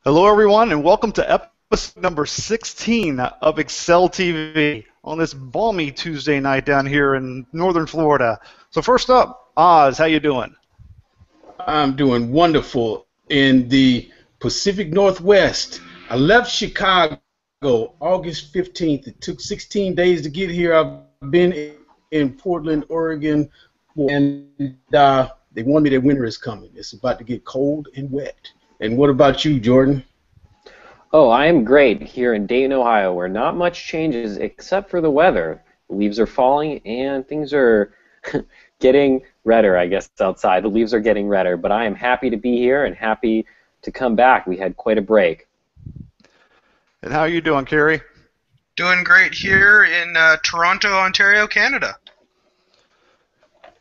Hello, everyone, and welcome to episode number 16 of Excel TV on this balmy Tuesday night down here in northern Florida. So first up, Oz, how you doing? I'm doing wonderful in the Pacific Northwest. I left Chicago August 15th. It took 16 days to get here. I've been in Portland, Oregon, and they warned me that winter is coming. It's about to get cold and wet. And what about you, Jordan? Oh, I am great here in Dayton, Ohio, where not much changes except for the weather. The leaves are falling and things are getting redder, I guess, outside. The leaves are getting redder, but I am happy to be here and happy to come back. We had quite a break. And how are you doing, Cary? Doing great here in Toronto, Ontario, Canada.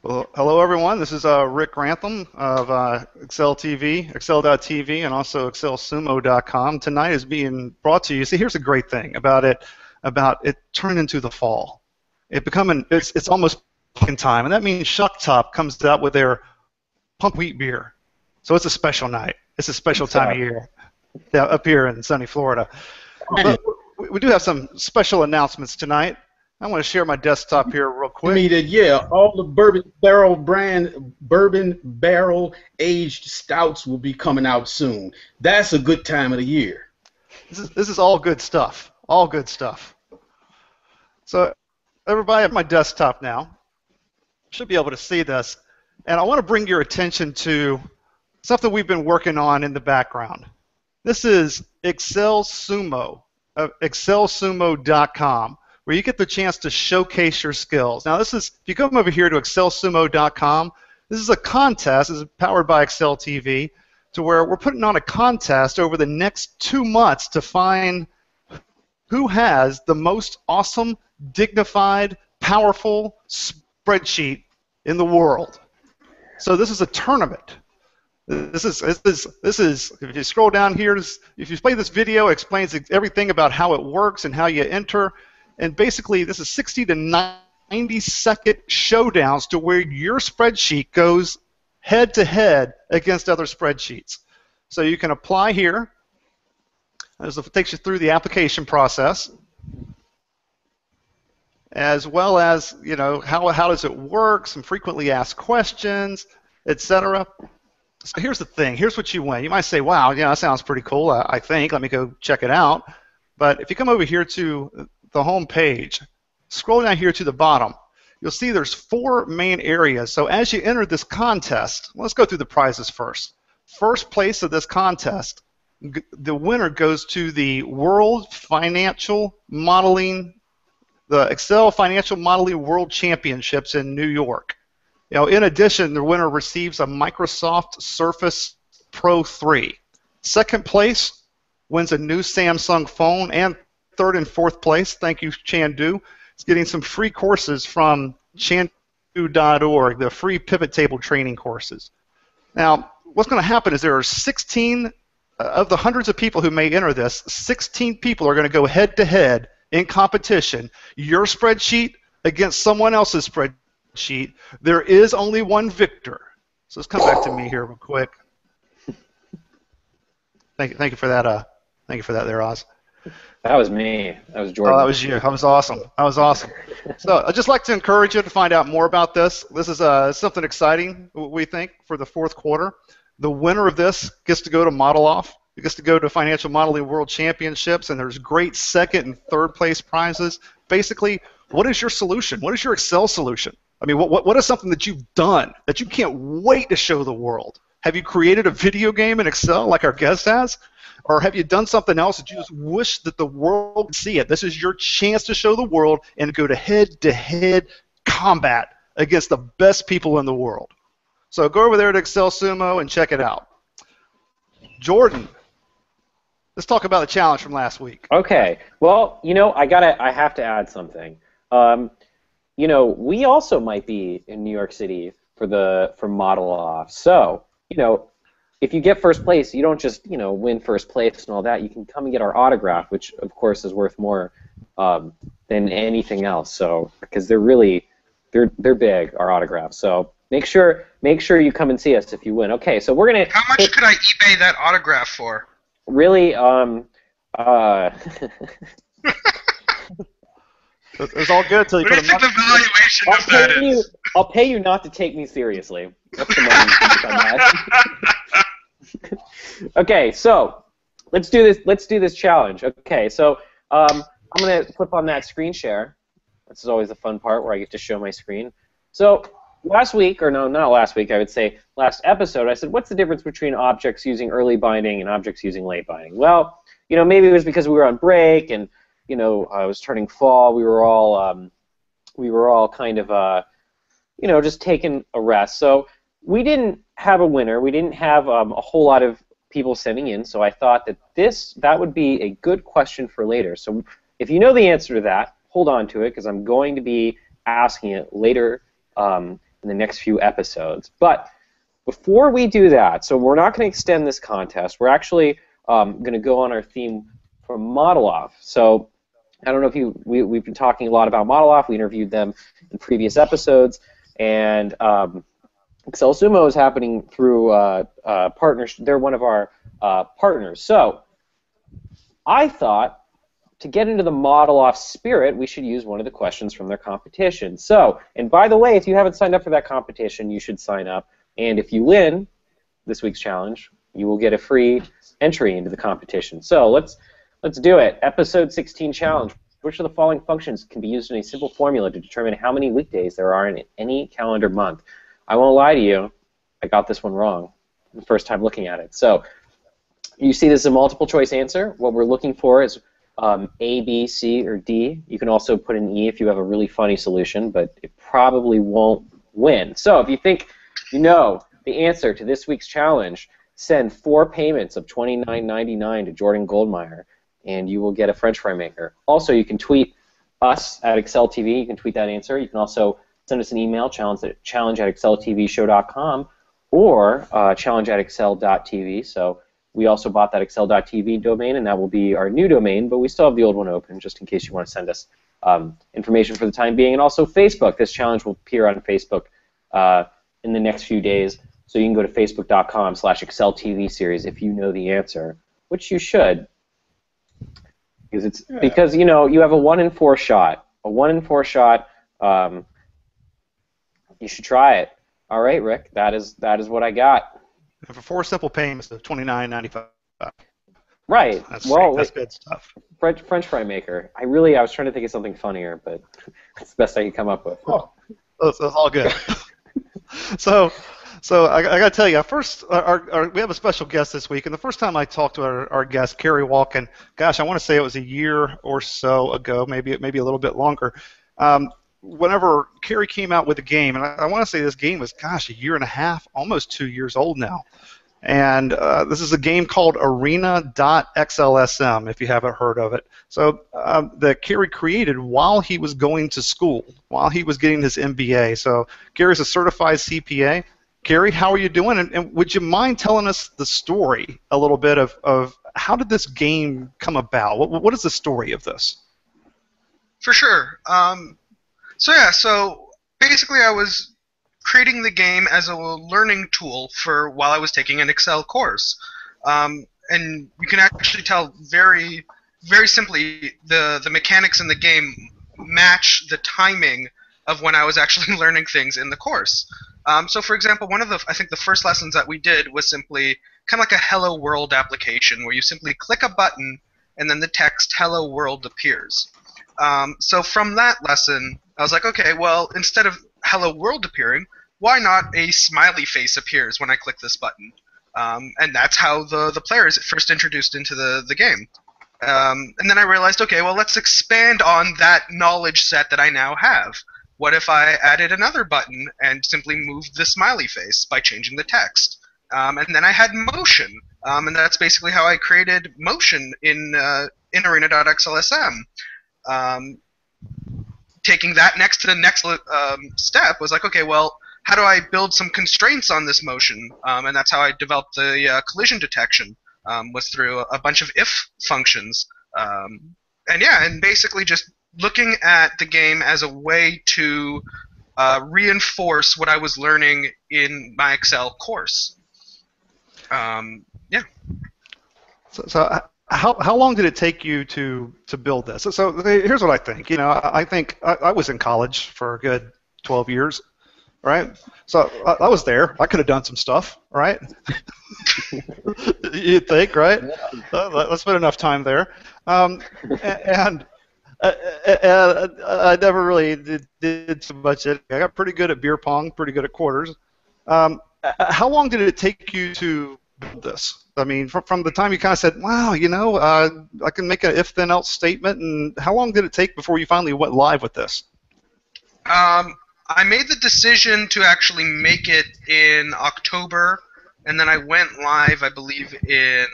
Well, hello, everyone. This is Rick Grantham of Excel TV, Excel.tv, and also ExcelSumo.com. Tonight is being brought to you. See, here's the great thing about it turning into the fall. It's almost pumpkin time, and that means Shuck Top comes out with their pump wheat beer. So it's a special night. It's a special time of year up here in sunny Florida. But we do have some special announcements tonight. I want to share my desktop here real quick. I mean that, yeah, all the bourbon barrel aged stouts will be coming out soon. That's a good time of the year. This is all good stuff. All good stuff. So everybody at my desktop now should be able to see this. And I want to bring your attention to something we've been working on in the background. This is Excel Sumo, ExcelSumo.com, where you get the chance to showcase your skills. Now, if you come over here to ExcelSumo.com, this is a contest. This is powered by Excel TV, to where we're putting on a contest over the next 2 months to find who has the most awesome, dignified, powerful spreadsheet in the world. So this is a tournament. This is if you scroll down here, if you play this video, it explains everything about how it works and how you enter. And basically, this is 60 to 90-second showdowns to where your spreadsheet goes head-to-head against other spreadsheets. So you can apply here. It takes you through the application process, as well as, you know, how does it work, some frequently asked questions, etc. So here's the thing. Here's what you win. You might say, wow, yeah, that sounds pretty cool, I think. Let me go check it out. But if you come over here to the home page, scroll down here to the bottom, you'll see there's 4 main areas. So as you enter this contest, let's go through the prizes first. First place of this contest, the winner goes to the World Financial Modeling, the Excel Financial Modeling World Championships in New York. You know, in addition, the winner receives a Microsoft Surface Pro 3. Second place wins a new Samsung phone, and third and fourth place, thank you, Chandu, is getting some free courses from chandu.org, the free pivot table training courses. Now, what's going to happen is there are 16 of the hundreds of people who may enter this, 16 people are going to go head-to-head in competition. Your spreadsheet against someone else's spreadsheet. There is only one victor. So let's come back to me here real quick. Thank you for that. Thank you for that there, Oz. That was me. That was Jordan. Oh, that was you. That was awesome. That was awesome. So I'd just like to encourage you to find out more about this. This is something exciting, we think, for the fourth quarter. The winner of this gets to go to Model Off. It gets to go to Financial Modeling World Championships, and there's great second and third place prizes. Basically, what is your solution? What is your Excel solution? I mean, what is something that you've done that you can't wait to show the world? Have you created a video game in Excel like our guest has? Or have you done something else that you just wish that the world could see it? This is your chance to show the world and go to head-to-head combat against the best people in the world. So go over there to Excel Sumo and check it out. Jordan, let's talk about the challenge from last week. Okay. Well, you know, I have to add something. You know, we also might be in New York City for Model Off. So, you know, if you get first place, you don't just, you know, win first place and all that. You can come and get our autograph, which of course is worth more than anything else. So, because they're big, our autographs. So make sure you come and see us if you win. Okay, so we're gonna. How much could I eBay that autograph for? really, It's all good until you What do put you a think the valuation I'll of that pay you. is? I'll pay you not to take me seriously. What's the money you make on that? Okay, so let's do this. Let's do this challenge. Okay, so I'm gonna flip on that screen share. This is always the fun part where I get to show my screen. So last week, or no, not last week, I would say last episode, I said, what's the difference between objects using early binding and objects using late binding? Well, maybe it was because we were on break and I was turning fall. We were all kind of just taking a rest. So we didn't have a winner. We didn't have a whole lot of people sending in. So I thought that would be a good question for later. So if you know the answer to that, hold on to it because I'm going to be asking it later in the next few episodes. But before we do that, so we're not going to extend this contest. We're actually going to go on our theme from Model Off. So I don't know if we've been talking a lot about Model Off. We interviewed them in previous episodes, and Excel Sumo is happening through partners. They're one of our partners. So I thought to get into the Model Off spirit, we should use one of the questions from their competition. So, and by the way, if you haven't signed up for that competition, you should sign up. And if you win this week's challenge, you will get a free entry into the competition. So let's do it. Episode 16 challenge. Which of the following functions can be used in a simple formula to determine how many weekdays there are in any calendar month? I won't lie to you, I got this one wrong the first time looking at it. So you see this is a multiple choice answer. What we're looking for is A, B, C, or D. You can also put an E if you have a really funny solution, but it probably won't win. So if you think you know the answer to this week's challenge, send 4 payments of $29.99 to Jordan Goldmeier, and you will get a French fry maker. Also, you can tweet us at Excel TV. You can tweet that answer. You can also send us an email, challenge@exceltvshow.com, or challenge@excel.tv. So we also bought that excel.tv domain, and that will be our new domain, but we still have the old one open just in case you want to send us information for the time being. And also Facebook. This challenge will appear on Facebook in the next few days. So you can go to facebook.com/ExcelTVSeries if you know the answer, which you should. Because you have a 1 in 4 shot. A 1 in 4 shot. You should try it. All right, Rick. That is what I got. And for 4 simple payments of $29.95. Right. That's good stuff. French fry maker. I was trying to think of something funnier, but it's the best I could come up with. Oh, that's all good. So I got to tell you, first, we have a special guest this week, and the first time I talked to our guest, Cary Walkin, gosh, I want to say it was a year or so ago, maybe a little bit longer. Whenever Cary came out with a game, and I want to say this game was, gosh, a year and a half, almost 2 years old now. And this is a game called Arena.xlsm, if you haven't heard of it. So that Cary created while he was going to school, while he was getting his MBA. So Cary's a certified CPA. Cary, how are you doing? And would you mind telling us the story a little bit of how did this game come about? What is the story of this? For sure. So basically I was creating the game as a learning tool for while I was taking an Excel course. And you can actually tell very, very simply the mechanics in the game match the timing of when I was actually learning things in the course. So for example, I think the first lessons that we did was simply kind of like a Hello World application where you simply click a button and then the text Hello World appears. So from that lesson, I was like, okay, well, instead of Hello World appearing, why not a smiley face appears when I click this button? And that's how the player is first introduced into the game. And then I realized, okay, well, let's expand on that knowledge set that I now have. What if I added another button and simply moved the smiley face by changing the text? And then I had motion, and that's basically how I created motion in Arena.xlsm. Taking that next to the next step was like, okay, well, how do I build some constraints on this motion? And that's how I developed the collision detection, was through a bunch of if functions. And basically just looking at the game as a way to reinforce what I was learning in my Excel course. How long did it take you to build this? So here's what I think. You know, I think I was in college for a good 12 years, right? So I was there. I could have done some stuff, right? You'd think, right? I spent enough time there, and I never really did too much. I got pretty good at beer pong, pretty good at quarters. How long did it take you to build this? I mean, from the time you kind of said, wow, you know, I can make an if-then-else statement, and how long did it take before you finally went live with this? I made the decision to actually make it in October, and then I went live, I believe, in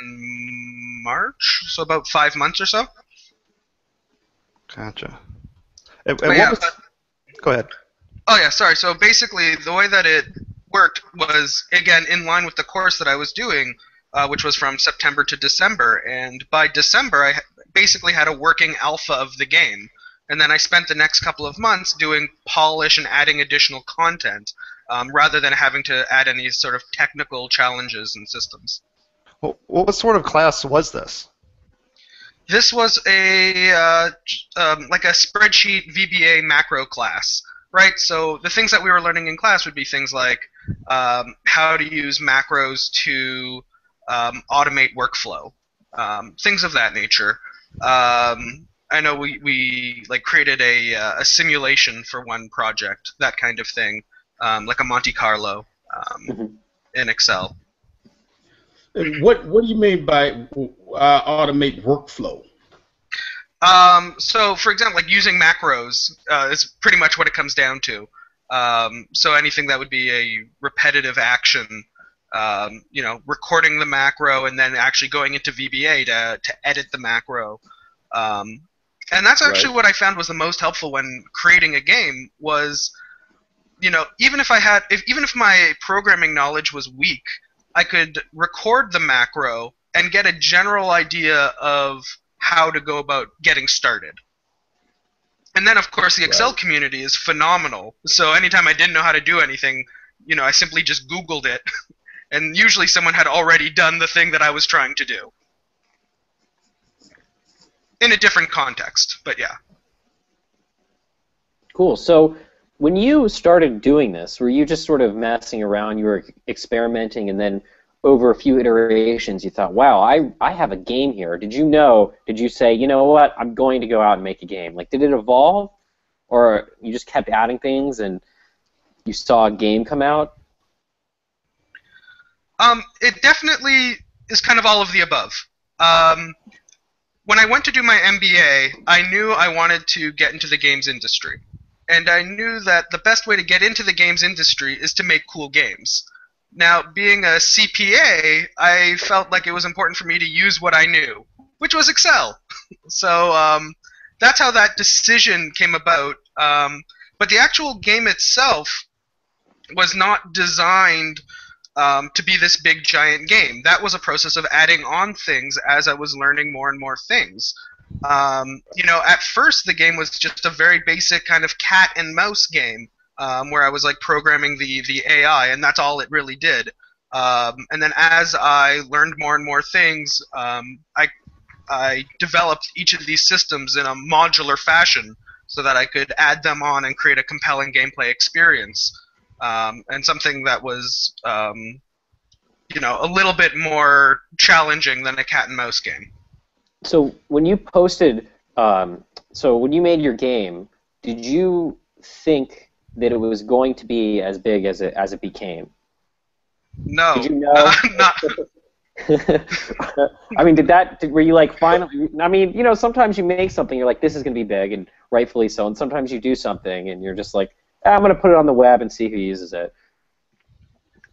March, so about 5 months or so. Gotcha. Go ahead. Oh, yeah, sorry. So basically, the way that it worked was, again, in line with the course that I was doing, which was from September to December. And by December, I basically had a working alpha of the game. And then I spent the next couple of months doing polish and adding additional content, rather than having to add any sort of technical challenges and systems. Well, what sort of class was this? This was like a spreadsheet VBA macro class, right? So the things that we were learning in class would be things like how to use macros to automate workflow, things of that nature. I know we like created a simulation for one project, that kind of thing, like a Monte Carlo in Excel. What do you mean by automate workflow? So, for example, like using macros is pretty much what it comes down to. So anything that would be a repetitive action, you know, recording the macro and then actually going into VBA to edit the macro. And that's actually what I found was the most helpful when creating a game was, you know, even if my programming knowledge was weak, I could record the macro and get a general idea of how to go about getting started. And then, of course, the Excel community is phenomenal. So anytime I didn't know how to do anything, you know, I simply just Googled it. And usually someone had already done the thing that I was trying to do. In a different context, but yeah. Cool. So when you started doing this, were you just sort of messing around, you were experimenting, and then over a few iterations you thought, wow, I have a game here. Did you say, you know what, I'm going to go out and make a game? Like, did it evolve? Or you just kept adding things and you saw a game come out? It definitely is kind of all of the above. When I went to do my MBA, I knew I wanted to get into the games industry. And I knew that the best way to get into the games industry is to make cool games. Now, being a CPA, I felt like it was important for me to use what I knew, which was Excel. So that's how that decision came about. But the actual game itself was not designed to be this big, giant game. That was a process of adding on things as I was learning more and more things. You know, at first the game was just a very basic kind of cat and mouse game, where I was like programming the AI, and that's all it really did. And then as I learned more and more things, I developed each of these systems in a modular fashion so that I could add them on and create a compelling gameplay experience. And something that was, you know, a little bit more challenging than a cat and mouse game. So when you posted, so when you made your game, did you think that it was going to be as big as it became? No. Did you know? Not. I mean, were you like finally? I mean, you know, sometimes you make something, you're like, this is going to be big, and rightfully so. And sometimes you do something, and you're just like, I'm going to put it on the web and see who uses it.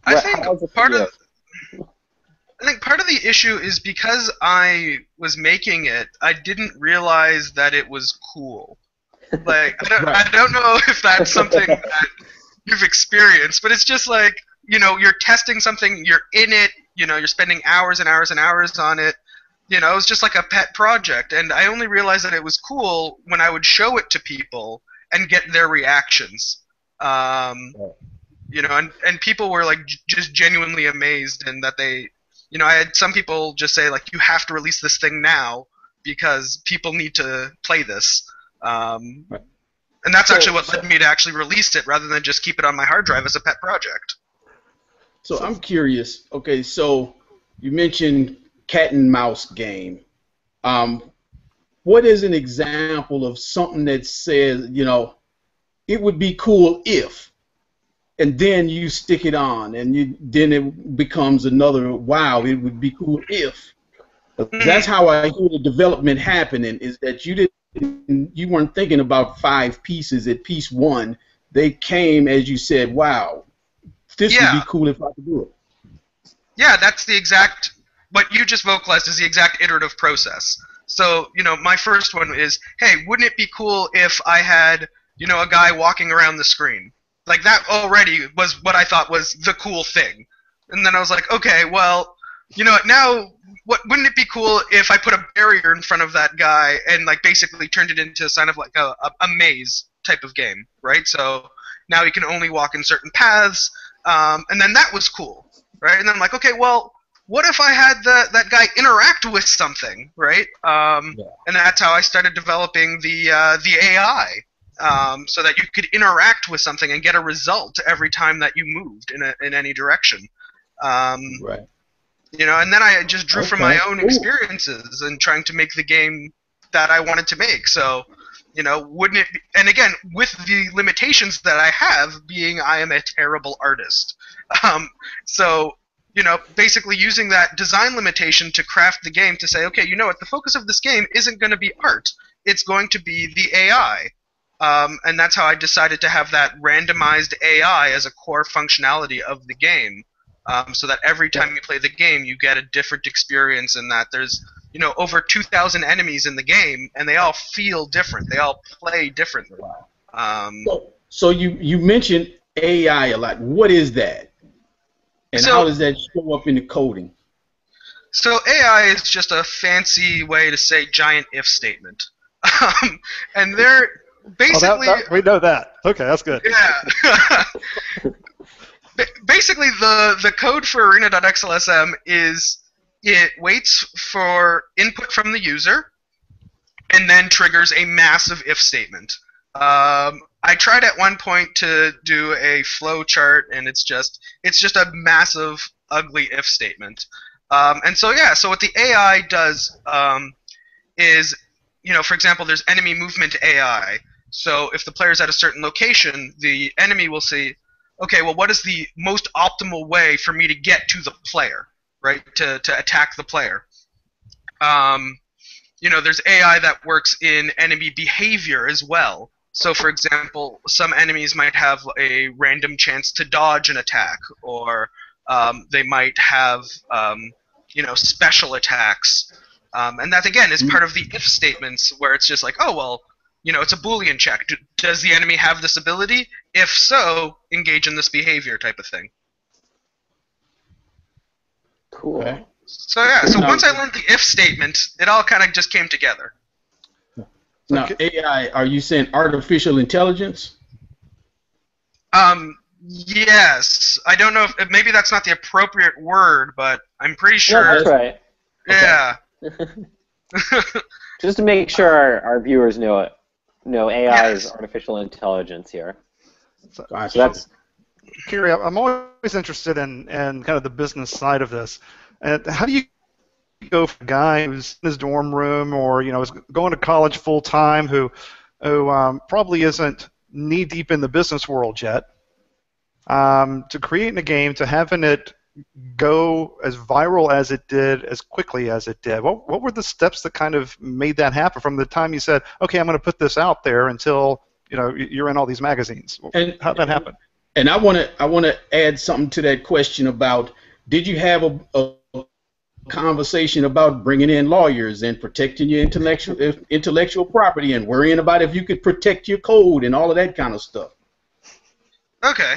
I think part of the issue is because I was making it, I didn't realize that it was cool. Like, I don't know if that's something that you've experienced, but it's just like, you know, you're testing something, you're in it, you know, you're spending hours and hours and hours on it. You know, it was just like a pet project, and I only realized that it was cool when I would show it to people and get their reactions. You know, and people were like just genuinely amazed, and that they, I had some people just say, like, you have to release this thing now because people need to play this. Right. And that's actually what led me to actually release it rather than just keep it on my hard drive as a pet project. So I'm curious. Okay, so you mentioned cat and mouse game. What is an example of something that says, it would be cool if, and then you stick it on, and then it becomes another, wow, it would be cool if. That's how I hear the development happening, is that you weren't thinking about 5 pieces at piece 1. They came as you said, wow, this would be cool if I could do it. Yeah, that's the exact, what you just vocalized is the exact iterative process. So, my first one is, hey, wouldn't it be cool if I had, a guy walking around the screen? Like, that already was what I thought was the cool thing. And then I was like, okay, well, now, wouldn't it be cool if I put a barrier in front of that guy and, like, basically turned it into a sign of, like, a maze type of game, right? So now he can only walk in certain paths, and then that was cool, right? And then I'm like, okay, well, what if I had that guy interact with something, right? And that's how I started developing the AI, so that you could interact with something and get a result every time that you moved in any direction. Right. And then I just drew from my own experiences and trying to make the game that I wanted to make. So, wouldn't it be, and again, with the limitations that I have, being I am a terrible artist. So, basically using that design limitation to craft the game to say, okay, what, the focus of this game isn't going to be art. It's going to be the AI. And that's how I decided to have that randomized AI as a core functionality of the game. So that every time you play the game, you get a different experience, and that there's, over 2,000 enemies in the game, and they all feel different. They all play differently. So you mentioned AI a lot. What is that? And how does that show up in the coding? So AI is just a fancy way to say giant if statement. And they're basically... we know that. Okay, that's good. Yeah. Basically, the code for arena.xlsm is it waits for input from the user and then triggers a massive if statement. I tried at one point to do a flow chart, and it's just a massive, ugly if statement. And so what the AI does is, for example, there's enemy movement AI. So if the player's at a certain location, the enemy will see, okay, well, what is the most optimal way for me to get to the player, right, to attack the player? There's AI that works in enemy behavior as well. So, for example, some enemies might have a random chance to dodge an attack, or they might have, special attacks. And that, again, is part of the if statements, where it's just like, oh, well, it's a Boolean check. Does the enemy have this ability? If so, engage in this behavior type of thing. Cool. Okay. So once I learned the if statement, it all kind of just came together. Now, AI, are you saying artificial intelligence? Yes. I don't know if maybe that's not the appropriate word, but I'm pretty sure. No, that's right. Yeah. Just to make sure our viewers know it. No, AI is artificial intelligence here. So that's... Cary, I'm always interested in kind of the business side of this. And how do you go for a guy who's in his dorm room, or is going to college full time, who probably isn't knee deep in the business world yet, to creating a game, to having it go as viral as it did, as quickly as it did? What were the steps that kind of made that happen from the time you said, okay, I'm going to put this out there, until you're in all these magazines? How'd that happen? And I want to add something to that question about, did you have a conversation about bringing in lawyers and protecting your intellectual property and worrying about if you could protect your code and all of that kind of stuff? Okay.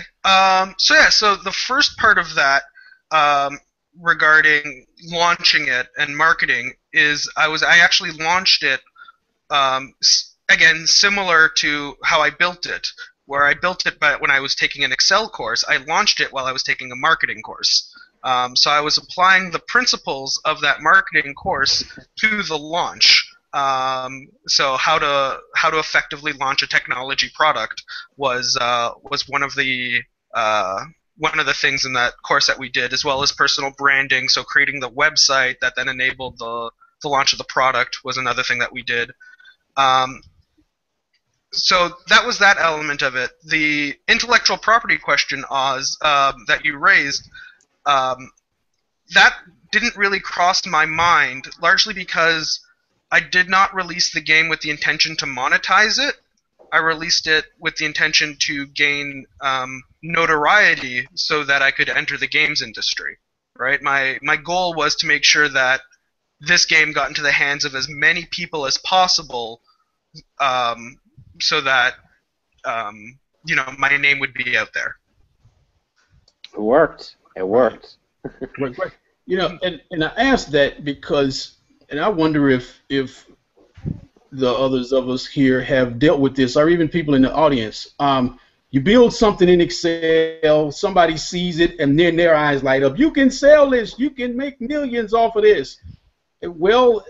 So the first part of that, regarding launching it and marketing, is I actually launched it, again, similar to how I built it, where I built it when I was taking an Excel course. I launched it while I was taking a marketing course. So I was applying the principles of that marketing course to the launch. So how to effectively launch a technology product was one of the things in that course that we did, as well as personal branding. So creating the website that then enabled the launch of the product was another thing that we did. So that was that element of it. The intellectual property question, Oz, that you raised, that didn't really cross my mind, largely because I did not release the game with the intention to monetize it. I released it with the intention to gain notoriety so that I could enter the games industry. Right? My goal was to make sure that this game got into the hands of as many people as possible, so that my name would be out there. It worked. It worked. Right. And I asked that because, and I wonder if the others of us here have dealt with this, or even people in the audience. You build something in Excel, somebody sees it, and then their eyes light up. You can sell this. You can make millions off of this. Well,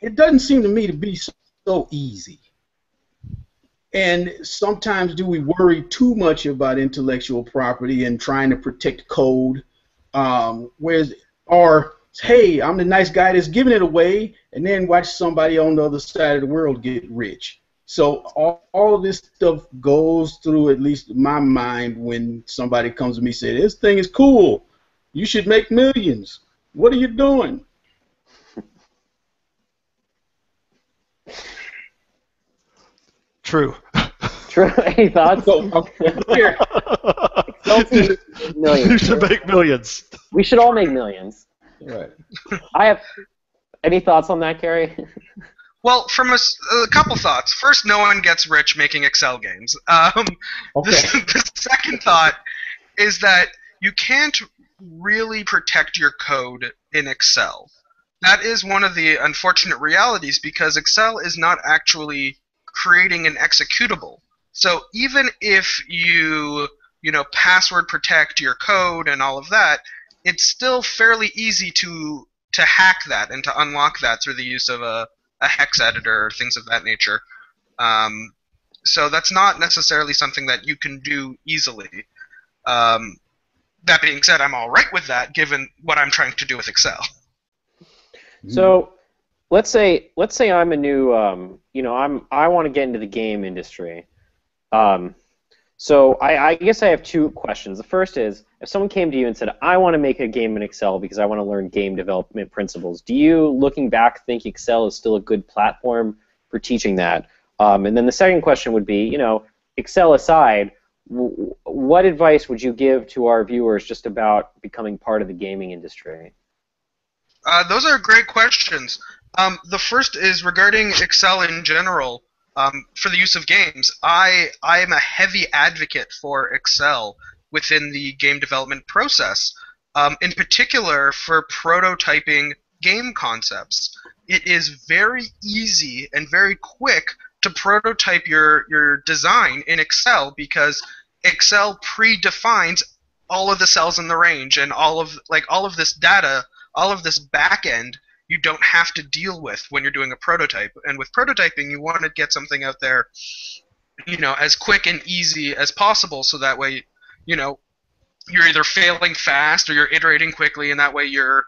it doesn't seem to me to be so easy. And sometimes do we worry too much about intellectual property and trying to protect code, or hey, I'm the nice guy that's giving it away, and then watch somebody on the other side of the world get rich. So all of this stuff goes through at least my mind when somebody comes to me and says, this thing is cool. You should make millions. What are you doing? True. True. Any thoughts? Here. You should make millions. We should all make millions. Right. I have any thoughts on that, Cary? Well, from a couple thoughts. First, no one gets rich making Excel games. Okay. The second thought is that you can't really protect your code in Excel. That is one of the unfortunate realities, because Excel is not actually creating an executable. So even if you password protect your code and all of that, it's still fairly easy to hack that and to unlock that through the use of a hex editor or things of that nature. So that's not necessarily something that you can do easily. That being said, I'm all right with that, given what I'm trying to do with Excel. So let's say I'm a new, I want to get into the game industry. So I guess I have two questions. The first is, if someone came to you and said, I want to make a game in Excel because I want to learn game development principles, do you, looking back, think Excel is still a good platform for teaching that? And then the second question would be, Excel aside, what advice would you give to our viewers just about becoming part of the gaming industry? Those are great questions. The first is regarding Excel in general. For the use of games, I am a heavy advocate for Excel within the game development process, in particular for prototyping game concepts. It is very easy and very quick to prototype your design in Excel, because Excel predefines all of the cells in the range and all of this data, all of this back end. You don't have to deal with when you're doing a prototype. And with prototyping, you want to get something out there, as quick and easy as possible, so that way, you're either failing fast or you're iterating quickly, and that way you're,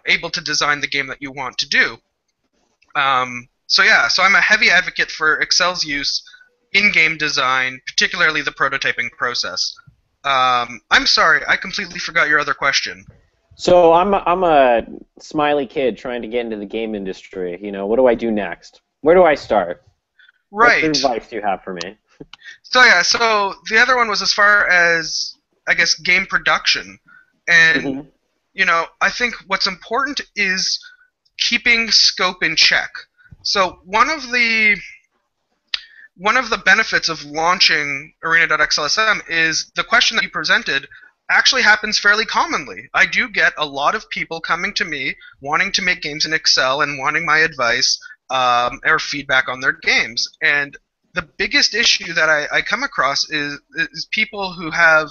able to design the game that you want to do. So I'm a heavy advocate for Excel's use in game design, particularly the prototyping process. I'm sorry, I completely forgot your other question. So I'm a smiley kid trying to get into the game industry. What do I do next? Where do I start? Right. What advice do you have for me? So the other one was as far as, I guess, game production. And, I think what's important is keeping scope in check. So one of the benefits of launching Arena.xlsm is the question that you presented actually happens fairly commonly. I do get a lot of people coming to me wanting to make games in Excel and wanting my advice or feedback on their games. And the biggest issue that I come across is people who have,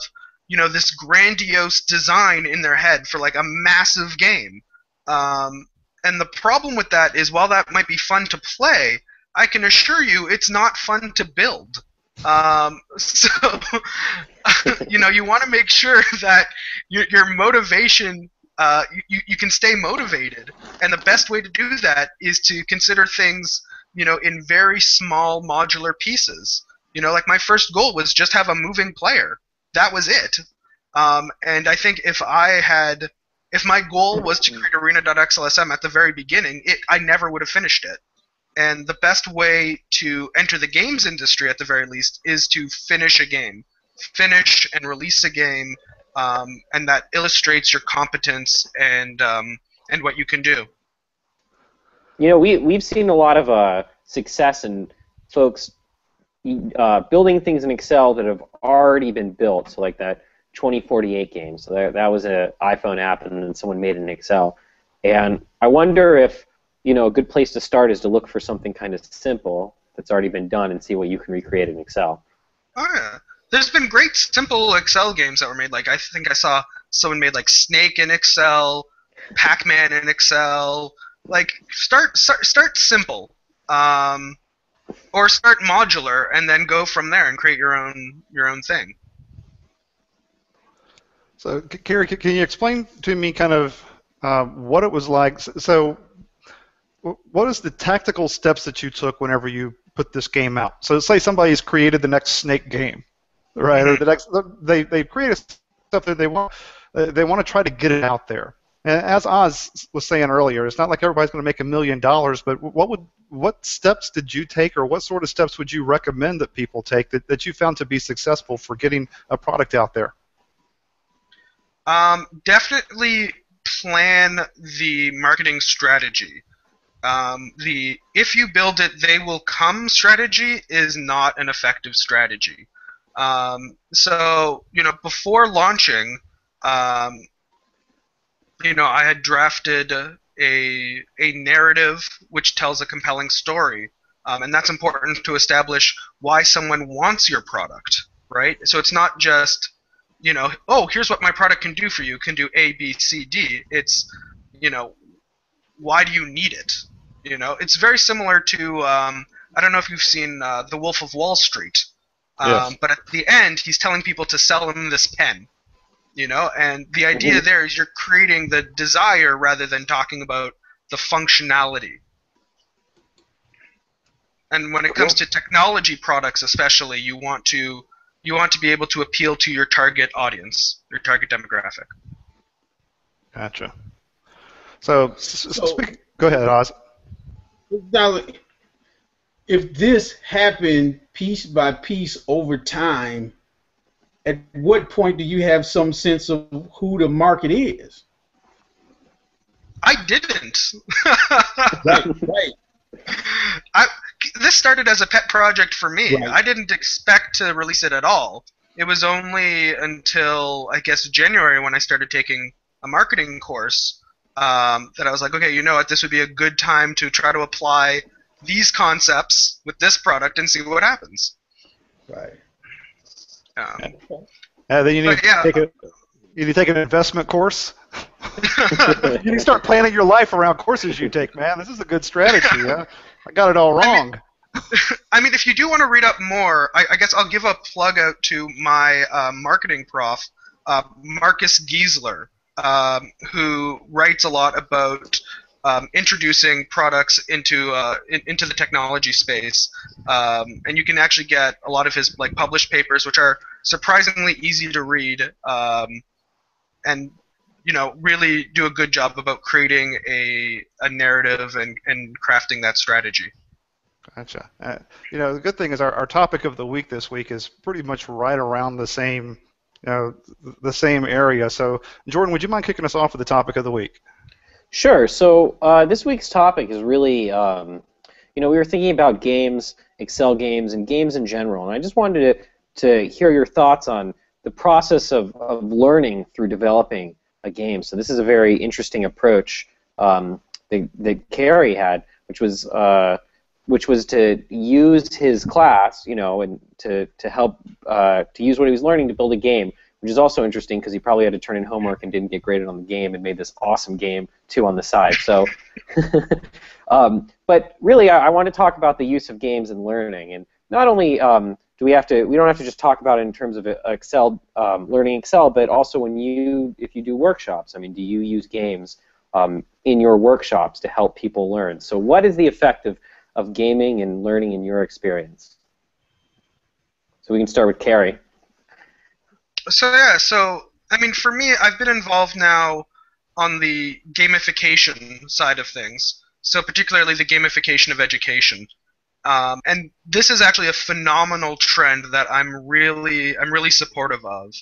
this grandiose design in their head for like a massive game. And the problem with that is, while that might be fun to play, I can assure you it's not fun to build. So, you want to make sure that your motivation, you can stay motivated. And the best way to do that is to consider things, in very small modular pieces. Like my first goal was just have a moving player. That was it. And I think if my goal was to create arena.xlsm at the very beginning, I never would have finished it. And the best way to enter the games industry, at the very least, is to finish a game. Finish and release a game, and that illustrates your competence and what you can do. We've seen a lot of success in folks building things in Excel that have already been built, so like that 2048 game. So that was an iPhone app, and then someone made it in Excel. And I wonder if a good place to start is to look for something kind of simple that's already been done and see what you can recreate in Excel. Oh yeah, there's been great simple Excel games that were made. Like I think I saw someone made like Snake in Excel, Pac-Man in Excel. Like start simple, or start modular, and then go from there and create your own thing. So, Cary, can you explain to me kind of what it was like? So, what is the tactical steps that you took whenever you put this game out? So, say somebody's created the next Snake game, right? Or the next they created stuff that they want to try to get it out there. And as Oz was saying earlier, it's not like everybody's going to make $1 million, but what steps did you take, or what sort of steps would you recommend that people take that you found to be successful for getting a product out there? Definitely plan the marketing strategy. The if you build it, they will come strategy is not an effective strategy. So, before launching, I had drafted a narrative which tells a compelling story, and that's important to establish why someone wants your product, right? So it's not just, oh, here's what my product can do for you. It can do A, B, C, D. It's, why do you need it? It's very similar to, I don't know if you've seen The Wolf of Wall Street, Yes. but at the end, he's telling people to sell him this pen, and the idea there is you're creating the desire rather than talking about the functionality. And when it comes to technology products especially, you want to be able to appeal to your target audience, your target demographic. Gotcha. So go ahead, Oz. Now, if this happened piece by piece over time, at what point do you have some sense of who the market is? I didn't. Right. This started as a pet project for me. Right. I didn't expect to release it at all. It was only until, I guess, January when I started taking a marketing course that I was like, okay, you know what, this would be a good time to try to apply these concepts with this product and see what happens. Right. Then you need to take an investment course. You need to start planning your life around courses you take, man. This is a good strategy. Huh? I got it all wrong. I mean, if you do want to read up more, I guess I'll give a plug out to my marketing prof, Marcus Giesler, who writes a lot about introducing products into the technology space, and you can actually get a lot of his published papers, which are surprisingly easy to read, and really do a good job about creating a narrative and crafting that strategy. Gotcha. The good thing is our topic of the week this week is pretty much right around the same, the same area. So, Jordan, would you mind kicking us off with the topic of the week? Sure. So this week's topic is really, we were thinking about games, Excel games, and games in general, and I just wanted to hear your thoughts on the process of learning through developing a game. So this is a very interesting approach that Cary had, which was to use his class, and to help to use what he was learning to build a game which is also interesting because he probably had to turn in homework and didn't get graded on the game and made this awesome game too on the side. So, but really, I want to talk about the use of games in learning, and not only we don't have to just talk about it in terms of Excel, learning Excel, but also if you do workshops. I mean, do you use games in your workshops to help people learn? So what is the effect of gaming and learning in your experience? So we can start with Cary. So yeah, I mean, for me, I've been involved now on the gamification side of things. So particularly the gamification of education. And this is actually a phenomenal trend that I'm really supportive of.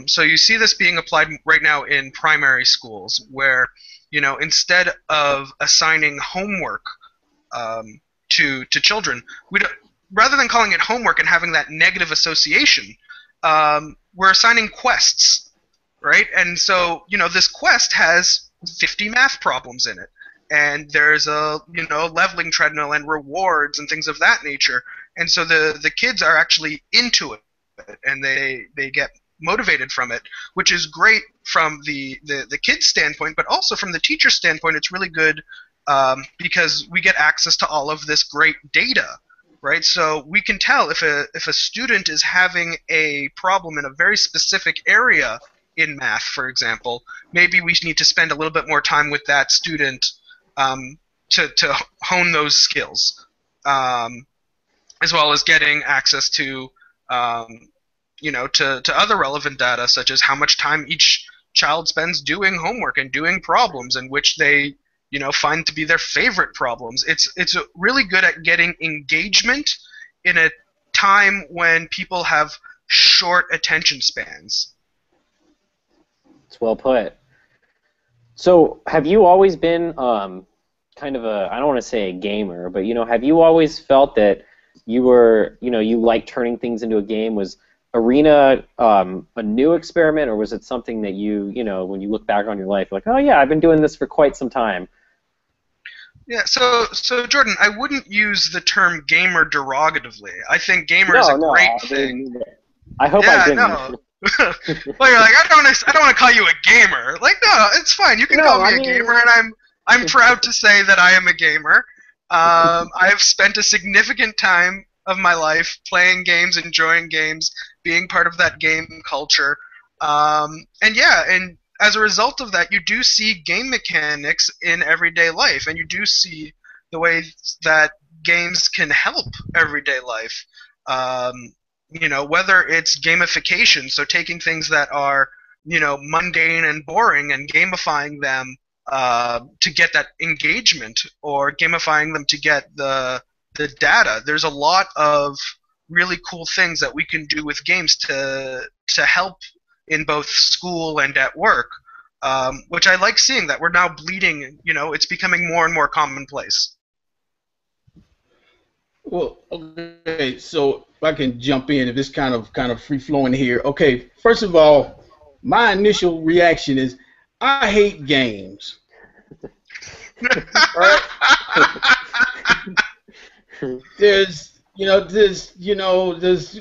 So you see this being applied right now in primary schools, where instead of assigning homework to children, rather than calling it homework and having that negative association, we're assigning quests, right? And so this quest has 50 math problems in it. And there's a leveling treadmill and rewards and things of that nature, and so the kids are actually into it, and they get motivated from it, which is great from the kids' standpoint, but also from the teacher's standpoint, it's really good because we get access to all of this great data, right? So we can tell if a student is having a problem in a very specific area in math, for example, maybe we need to spend a little bit more time with that student to hone those skills, as well as getting access to to other relevant data, such as how much time each child spends doing homework and doing problems, and which they find to be their favorite problems. It's really good at getting engagement in a time when people have short attention spans. It's well put. So have you always been kind of I don't want to say a gamer, but have you always felt that you were, you like turning things into a game? Was Arena a new experiment, or was it something that you, when you look back on your life, like, oh yeah, I've been doing this for quite some time? Yeah, so Jordan, I wouldn't use the term gamer derogatively. I think gamer is a great thing. I hope I didn't. No. Well, you're like, I don't want to call you a gamer. Like, no, it's fine. You can call me a gamer, and I'm proud to say that I am a gamer. I have spent a significant time of my life playing games, enjoying games, being part of that game culture, and as a result of that, you do see game mechanics in everyday life, and you do see the way that games can help everyday life. Whether it's gamification, so taking things that are, mundane and boring and gamifying them to get that engagement, or gamifying them to get the data. There's a lot of really cool things that we can do with games to help in both school and at work, which I like seeing that we're now bleeding. It's becoming more and more commonplace. Well, okay, so if I can jump in, if it's kind of free flowing here. Okay, first of all, my initial reaction is I hate games. Right? There's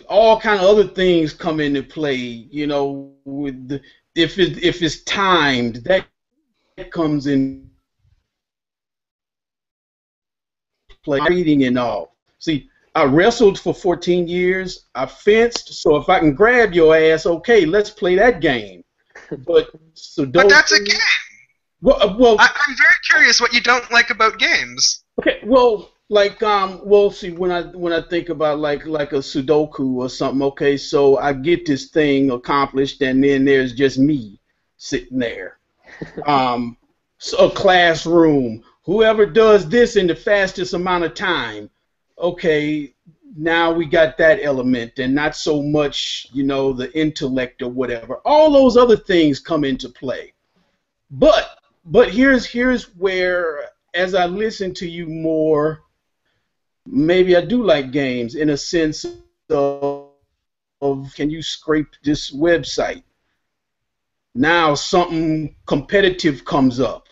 all kind of other things come into play. With if it's timed, that comes in play, reading and all. See, I wrestled for 14 years. I fenced, so if I can grab your ass, okay, let's play that game. But that's a game. Well, I'm very curious what you don't like about games. Okay, well, see, when I think about like a Sudoku or something, okay, so I get this thing accomplished, and then there's just me sitting there. So a classroom. Whoever does this in the fastest amount of time. Okay, now we got that element, and not so much, the intellect or whatever. All those other things come into play. But here's where, as I listen to you more, maybe I do like games in a sense of can you scrape this website? Now something competitive comes up,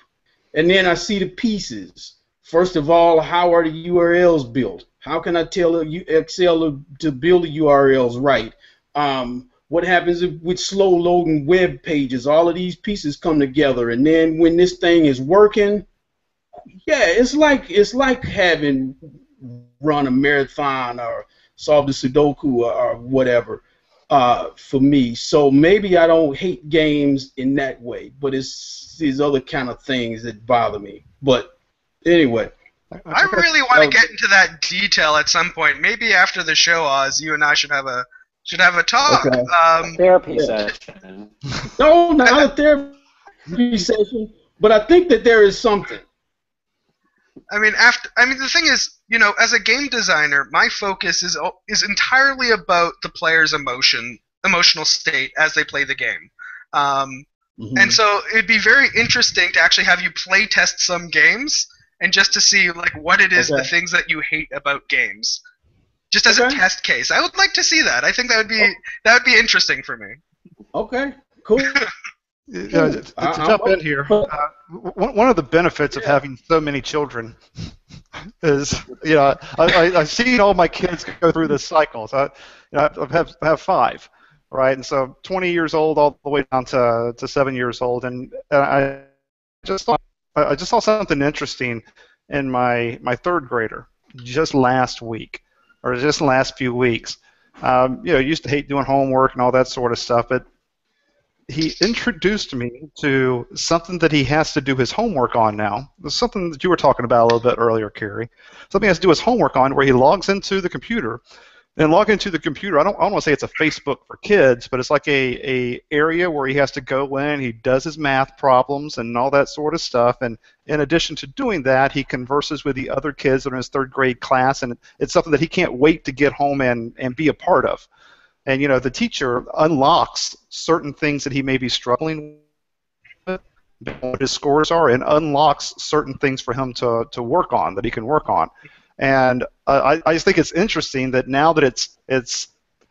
and then I see the pieces. First of all, how are the URLs built? How can I tell Excel to build the URLs right? what happens with slow loading web pages. All of these pieces come together, and then when this thing is working, yeah, it's like having run a marathon or solved a Sudoku or whatever. For me, so maybe I don't hate games in that way, but it's these other kind of things that bother me. But anyway, I really want to get into that detail at some point. Maybe after the show, Oz, you and I should have a talk. Okay. Therapy session. No, not a therapy session, but I think that there is something. I mean, the thing is, you know, as a game designer, my focus is entirely about the player's emotional state as they play the game. And so it'd be very interesting to actually have you play test some games and just to see like what it is, the things that you hate about games, just as a test case. I would like to see that. I think that would be interesting for me. Okay, cool. To jump in here, one of the benefits of having so many children is, you know, I've seen all my kids go through this cycle. So, I have 5, right? And so 20 years old all the way down to 7 years old, and I just saw something interesting in my 3rd grader just last week, or just the last few weeks. Used to hate doing homework and all that sort of stuff, but he introduced me to something that he has to do his homework on now. It's something that you were talking about a little bit earlier, Cary. Something he has to do his homework on, where he logs into the computer. And logging into the computer, I don't want to say it's a Facebook for kids, but it's like a area where he has to go in, he does his math problems and all that sort of stuff. And in addition to doing that, he converses with the other kids that are in his 3rd grade class, and it's something that he can't wait to get home and be a part of. And, you know, the teacher unlocks certain things that he may be struggling with, what his scores are, and unlocks certain things for him to work on, that he can work on. And I just think it's interesting that now that it's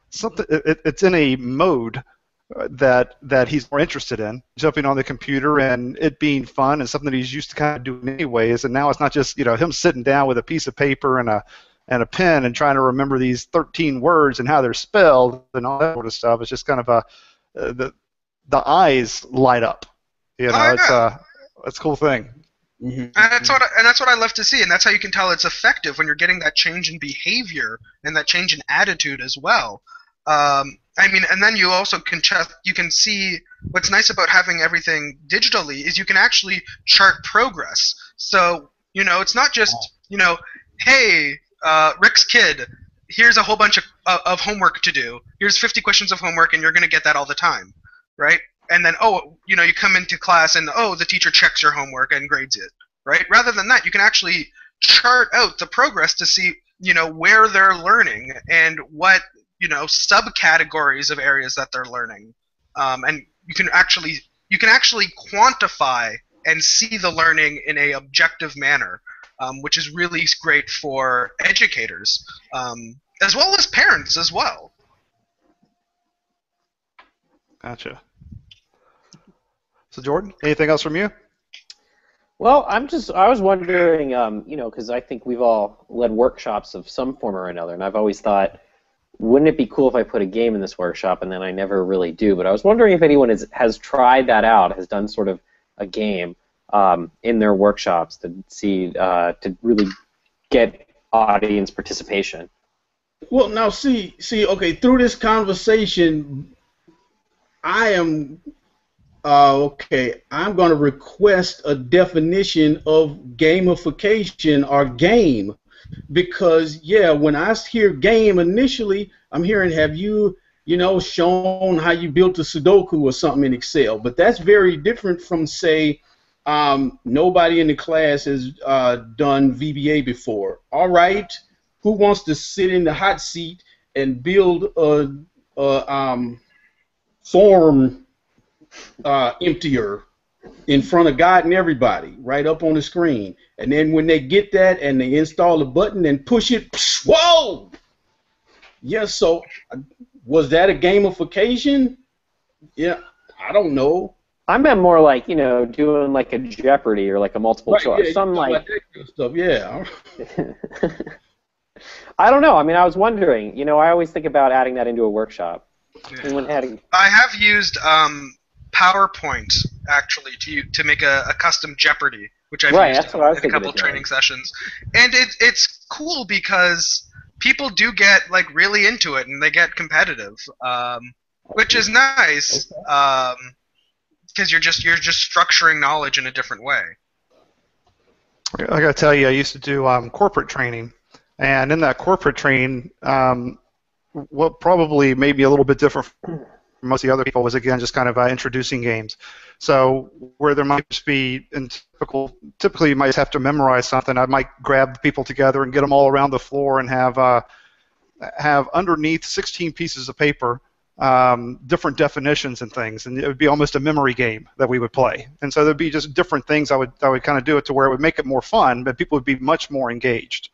something, it's in a mode that he's more interested in, jumping on the computer and it being fun and something that he's used to kind of doing anyways. And now it's not just, you know, him sitting down with a piece of paper and a pen and trying to remember these 13 words and how they're spelled and all that sort of stuff. It's just kind of the eyes light up. You know, it's a cool thing. Mm-hmm. And that's what I love to see, and that's how you can tell it's effective, when you're getting that change in behavior and that change in attitude as well. And then you also can see what's nice about having everything digitally is you can actually chart progress. So, you know, it's not just, you know, hey, Rick's kid, here's a whole bunch of homework to do. Here's 50 questions of homework, and you're going to get that all the time, right? And then, you know, you come into class and, the teacher checks your homework and grades it, right? Rather than that, you can actually chart out the progress to see, you know, where they're learning and what, you know, subcategories of areas that they're learning. And you can actually quantify and see the learning in a objective manner, which is really great for educators, as well as parents as well. Gotcha. So Jordan, anything else from you? Well, I was wondering, you know, because I think we've all led workshops of some form or another, and I've always thought, wouldn't it be cool if I put a game in this workshop, and then I never really do. But I was wondering if anyone has tried that out, has done sort of a game in their workshops to see, to really get audience participation. Well, now see, okay, through this conversation, I am... I'm going to request a definition of gamification or game, because when I hear game initially, I'm hearing have you shown how you built a Sudoku or something in Excel, but that's very different from, say, nobody in the class has done VBA before. All right, who wants to sit in the hot seat and build a form emptier in front of God and everybody, right up on the screen, and then when they get that and they install the button and push it, psh, whoa! Yes, so was that a gamification? Yeah, I don't know. I meant more like, you know, doing like a Jeopardy or like a multiple choice, something like that kind of stuff. Yeah. I don't know. I mean, I was wondering. You know, I always think about adding that into a workshop. Anyone had? I have used PowerPoint actually to make a custom Jeopardy, which I've used That's what I was in a couple thinking of training sessions, and it's cool because people do get like really into it and they get competitive, which is nice because you're just structuring knowledge in a different way. I gotta tell you, I used to do corporate training, and in that corporate training, what probably made me a little bit different from most of the other people was, again, just kind of introducing games. So where there might just be, typically you might just have to memorize something, I might grab the people together and get them all around the floor and have underneath 16 pieces of paper different definitions and things, and it would be almost a memory game that we would play. And so there'd be just different things I would kind of do it to where it would make it more fun, but people would be much more engaged.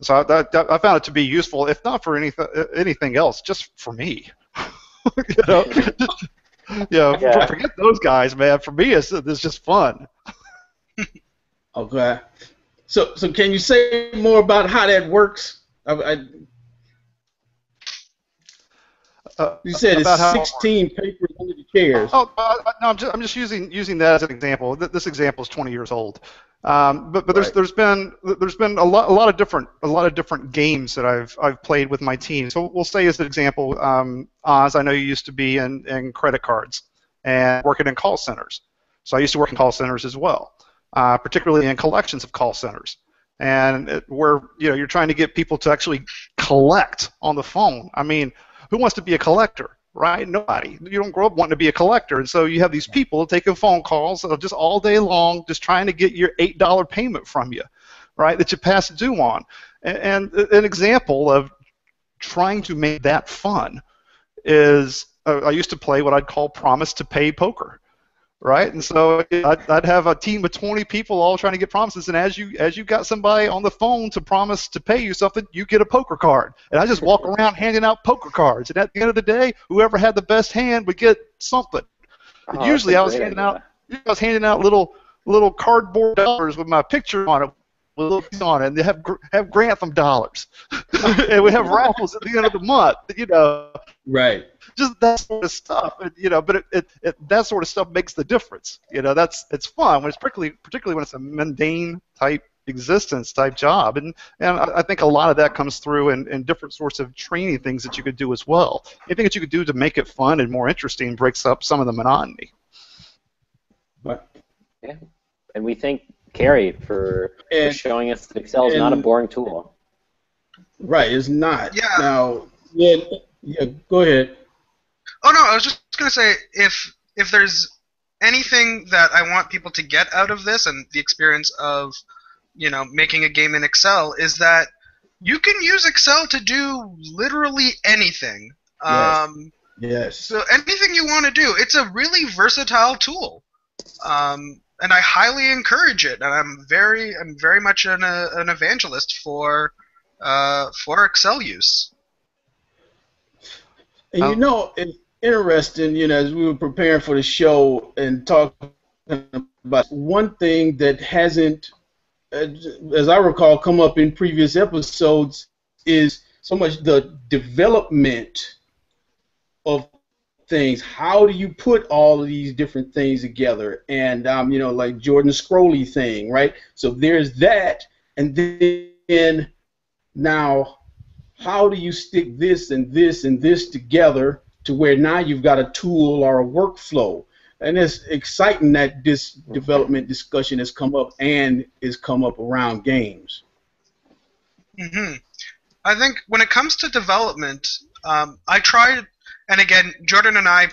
So I found it to be useful, if not for anything else, just for me. Forget those guys, man. For me, it's just fun. Okay. So can you say more about how that works? You said it's 16 papers under the chairs. Oh, no, I'm just using that as an example. This example is 20 years old, but there's been a lot of different games that I've played with my team. So we'll say as an example, Oz, I know you used to be in credit cards and working in call centers. So I used to work in call centers as well, particularly in collections of call centers, and where you're trying to get people to actually collect on the phone. I mean, who wants to be a collector, right? Nobody. You don't grow up wanting to be a collector, and so you have these people taking phone calls just all day long, just trying to get your $8 payment from you, right, that you pass due on. And an example of trying to make that fun is I used to play what I'd call promise to pay poker, right? And so I'd have a team of 20 people all trying to get promises, and as you got somebody on the phone to promise to pay you something, you get a poker card. And I just walk around handing out poker cards, and at the end of the day, whoever had the best hand would get something. Oh, Usually I was handing out little cardboard dollars with my picture on it, with little things on it, and they have Grantham dollars. And we have raffles at the end of the month, Right. Just that sort of stuff, but that sort of stuff makes the difference. It's fun when it's particularly when it's a mundane type existence type job, and I think a lot of that comes through in different sorts of training things that you could do as well. Anything that you could do to make it fun and more interesting breaks up some of the monotony. What? Yeah, and we thank Cary for showing us that Excel is not a boring tool. Right, it's not. Yeah. Now, yeah, go ahead. Oh no, I was just gonna say if there's anything that I want people to get out of this and the experience of making a game in Excel is that you can use Excel to do literally anything. Yes. So anything you want to do, it's a really versatile tool, and I highly encourage it. And I'm very much an evangelist for Excel use. And it's interesting, as we were preparing for the show and talking about one thing that hasn't, as I recall, come up in previous episodes is so much the development of things. How do you put all of these different things together? And, like Jordan Scrolly thing, right? So there's that, and then now how do you stick this and this and this together to where now you've got a tool or a workflow? And it's exciting that this development discussion has come up and is come up around games. Mm-hmm. I think when it comes to development, I try, and again, Jordan and I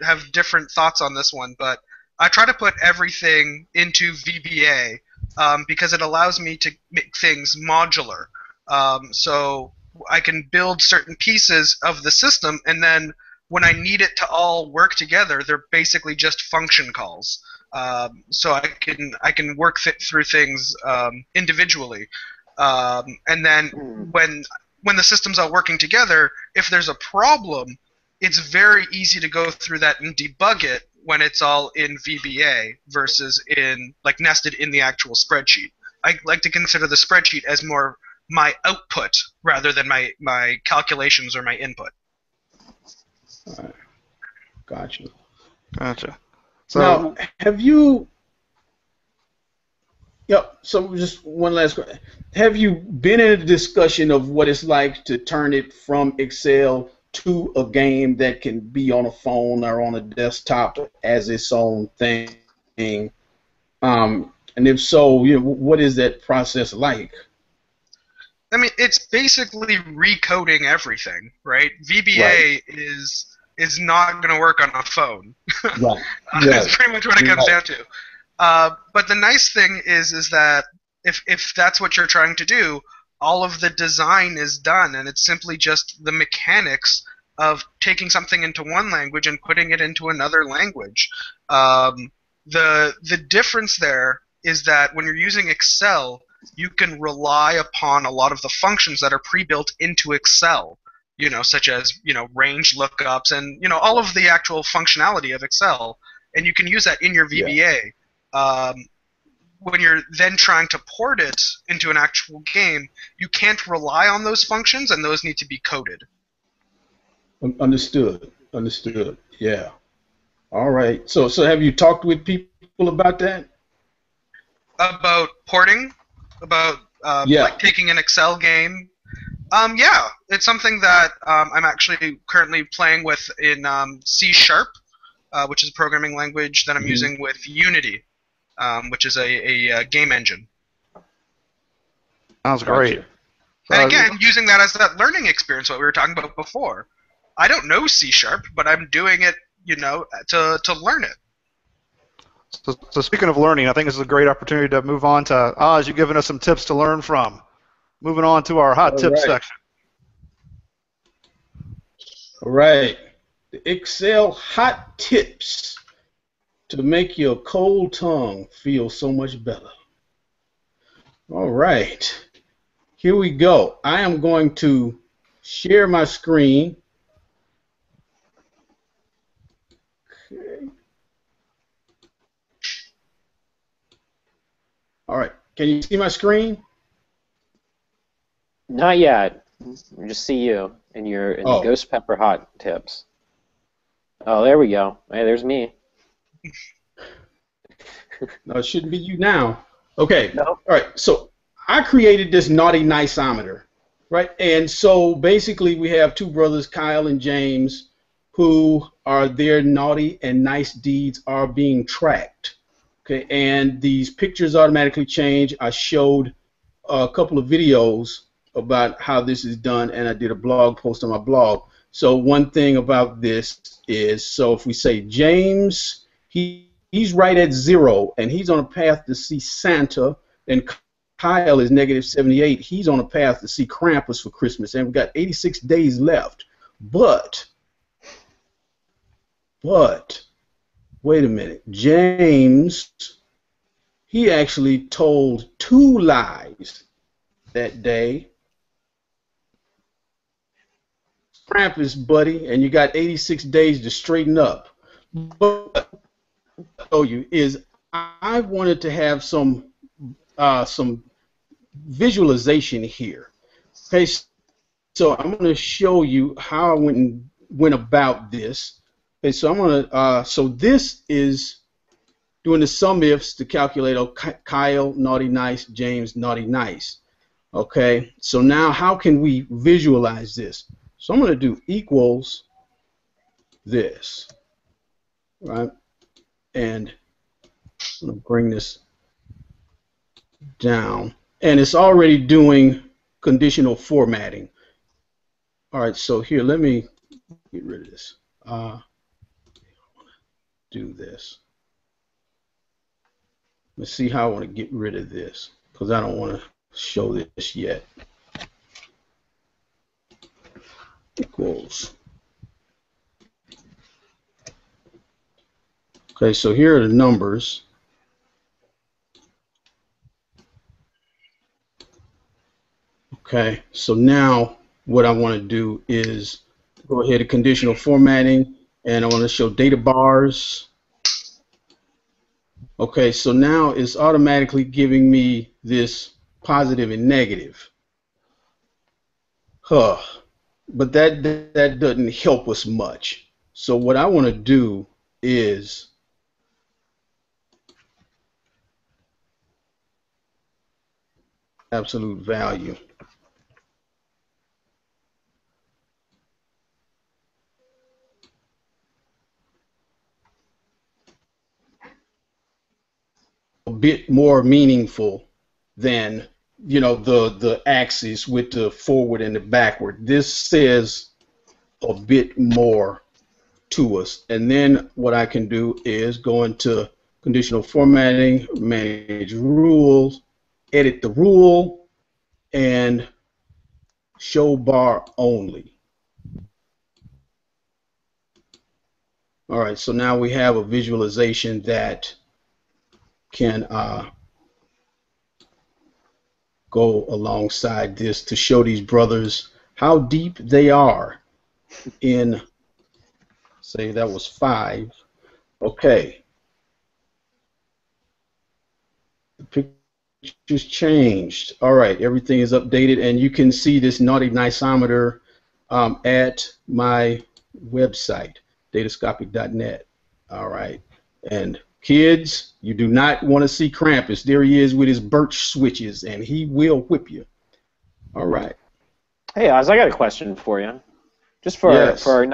have different thoughts on this one, but I try to put everything into VBA because it allows me to make things modular. So I can build certain pieces of the system, and then when I need it to all work together, they're basically just function calls. So I can work through things individually, and then when the systems are working together, if there's a problem, it's very easy to go through that and debug it when it's all in VBA versus nested in the actual spreadsheet. I like to consider the spreadsheet as more my output rather than my calculations or my input. All right. Gotcha. Gotcha. So Now, have you? Yep. So just one last question. Have you been in a discussion of what it's like to turn it from Excel to a game that can be on a phone or on a desktop as its own thing? And if so, what is that process like? I mean, it's basically recoding everything, right? VBA Right. is not going to work on a phone. Right. That's pretty much what it comes Right. down to. But the nice thing is that if that's what you're trying to do, all of the design is done, and it's simply just the mechanics of taking something into one language and putting it into another language. The difference there is that when you're using Excel, you can rely upon a lot of the functions that are pre-built into Excel, such as range lookups and all of the actual functionality of Excel, and you can use that in your VBA. When you're then trying to port it into an actual game, you can't rely on those functions, and those need to be coded. Understood. Understood. Yeah. All right. So have you talked with people about that? About porting, about Yeah. like taking an Excel game. Yeah, it's something that I'm actually currently playing with in C#, which is a programming language that I'm using with Unity, which is a game engine. sounds great. And again, using that as that learning experience, what we were talking about before. I don't know C#, but I'm doing it, to learn it. So speaking of learning, I think this is a great opportunity to move on to Oz. You've given us some tips to learn from. Moving on to our hot tips section. All right. The Excel hot tips to make your cold tongue feel so much better. All right. Here we go. I am going to share my screen. Okay. All right. Can you see my screen? Not yet. We just see you and your the Ghost Pepper hot tips. Oh, there we go. Hey, there's me. No, it shouldn't be you now. Okay. No. All right. So I created this naughty niceometer, right? And so basically we have two brothers, Kyle and James, who are their naughty and nice deeds are being tracked. Okay. And these pictures automatically change. I showed a couple of videos about how this is done, and I did a blog post on my blog. So one thing about this is, so if we say James, he's right at 0, and he's on a path to see Santa, and Kyle is -78. He's on a path to see Krampus for Christmas, and we've got 86 days left. But, wait a minute. James, he actually told 2 lies that day. Krampus, buddy, and you got 86 days to straighten up. But what I'll show you is I wanted to have some visualization here. Okay, so I'm going to show you how I went about this. Okay, so I'm going to so this is doing the sum ifs to calculate Kyle naughty nice, James naughty nice. Okay, so now how can we visualize this? So I'm going to do equals this, right? And I'm going to bring this down. And it's already doing conditional formatting. All right, so here, let me get rid of this. Do this. Let's see how I want to get rid of this, because I don't want to show this yet. Equals. Okay, so here are the numbers. Okay, so now what I want to do is go ahead to conditional formatting, and I want to show data bars. Okay, so now it's automatically giving me this positive and negative. But that doesn't help us much. So what I want to do is absolute value. A bit more meaningful than, you know, the axis with the forward and the backward. This says a bit more to us. And then what I can do is go into conditional formatting, manage rules, edit the rule, and show bar only. All right, so now we have a visualization that can go alongside this to show these brothers how deep they are in, say that was 5. Okay. The picture's changed. All right, everything is updated, and you can see this naughty niceometer at my website, datascopic.net. All right, and kids, you do not want to see Krampus. There he is with his birch switches, and he will whip you. All right. Hey, Oz, I got a question for you. Just for Yes. our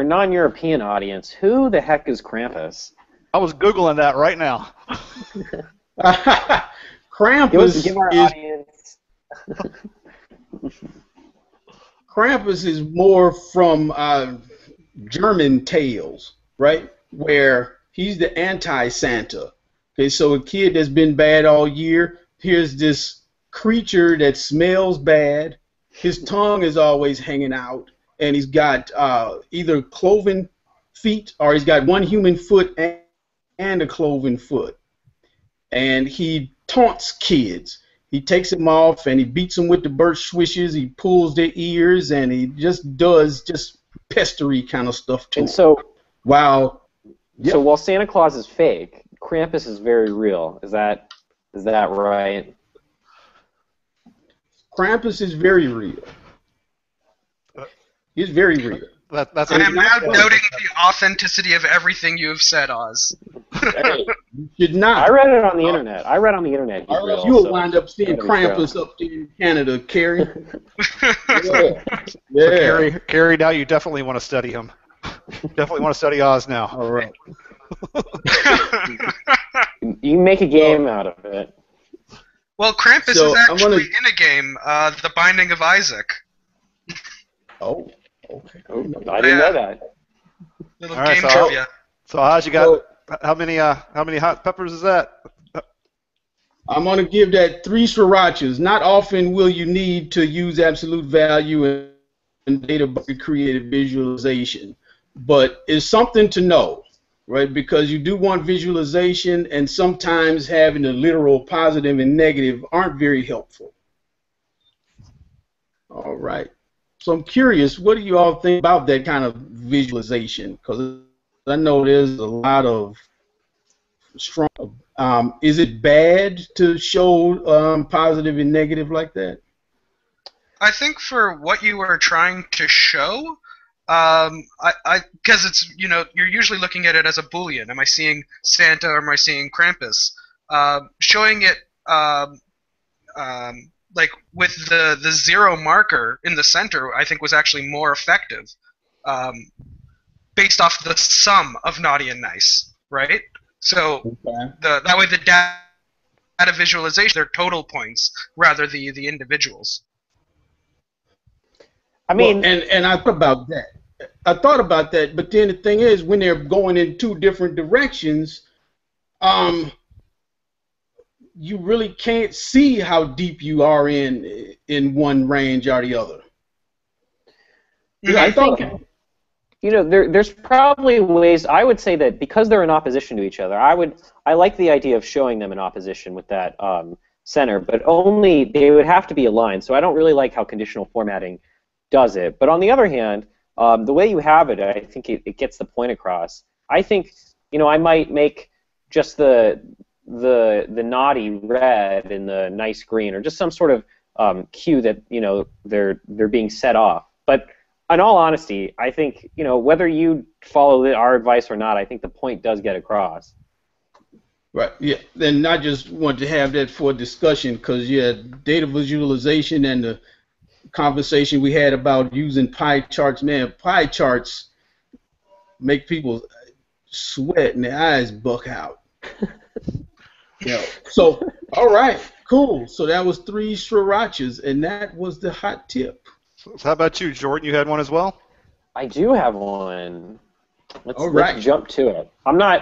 non-European audience, who the heck is Krampus? I was Googling that right now. Krampus Give our is audience. Krampus is more from German tales, right? Where he's the anti-Santa. Okay, so a kid that's been bad all year, here's this creature that smells bad. His tongue is always hanging out, and he's got either cloven feet, or he's got one human foot and a cloven foot. And he taunts kids. He takes them off and he beats them with the birch swishes. He pulls their ears, and he just does just pestery kind of stuff to And them. so, Wow. so while Santa Claus is fake, Krampus is very real. Is that right? Krampus is very real. He's very real. That's I am now not- doubting the authenticity of everything you have said, Oz. Hey, you should not. I read it on the internet. He's Or else real. you'll so wind up seeing it's gotta be Krampus true. up there in Canada, Cary. Yeah. So Yeah. Cary, now you definitely want to study him. Definitely want to study Oz now. All right. You can make a game out of it. Well, Krampus So, is I actually wanna- in a game, The Binding of Isaac. Oh, okay. Oh, I didn't know that. Little All right, game so- trivia. So Oz, you got So, how many hot peppers is that? I'm going to give that 3 srirachas. Not often will you need to use absolute value in data to create a visualization, but it's something to know, right? Because you do want visualization, and sometimes having the literal positive and negative aren't very helpful. All right. So I'm curious, what do you all think about that kind of visualization? Because I know there's a lot of strong. Is it bad to show positive and negative like that? I think for what you were trying to show, because it's, you know, you're usually looking at it as a Boolean. Am I seeing Santa or am I seeing Krampus? Showing it like with the 0 marker in the center, I think was actually more effective, based off the sum of naughty and nice, right? So Okay. that way the data visualization, they're total points rather the individuals. I mean, Well, and I thought about that. But then the thing is, when they're going in 2 different directions, you really can't see how deep you are in one range or the other. Mhm. I think, you know, there's probably ways. I would say that because they're in opposition to each other, I like the idea of showing them in opposition with that center, but only they would have to be aligned. So I don't really like how conditional formatting does it. But on the other hand, the way you have it, I think it gets the point across. I think, you know, I might make just the naughty red and the nice green, or just some sort of cue that, you know, they're being set off. But in all honesty, I think, whether you follow our advice or not, I think the point does get across. Right. Yeah. And I just wanted to have that for discussion because data visualization and the conversation we had about using pie charts. Man, pie charts make people sweat and their eyes buck out. So, all right, cool. So that was 3 srirachas, and that was the hot tip. So how about you, Jordan? You had one as well? I do have one. All right. Let's jump to it.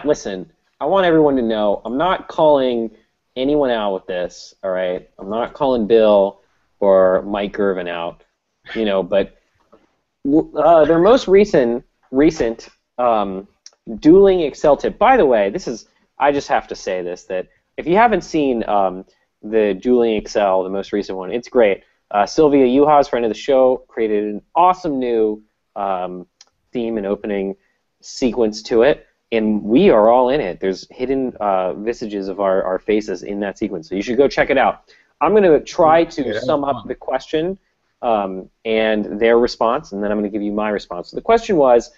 Listen, I want everyone to know I'm not calling anyone out with this, all right? I'm not calling Bill or Mike Gervin out, but their most recent Dueling Excel tip. By the way, I just have to say this, that if you haven't seen the Dueling Excel, the most recent one, it's great. Sylvia Juhasz, friend of the show, created an awesome new theme and opening sequence to it, and we are all in it. There's hidden visages of our faces in that sequence, so you should go check it out. I'm going to try to sum up the question and their response, and then I'm going to give you my response. So the question was,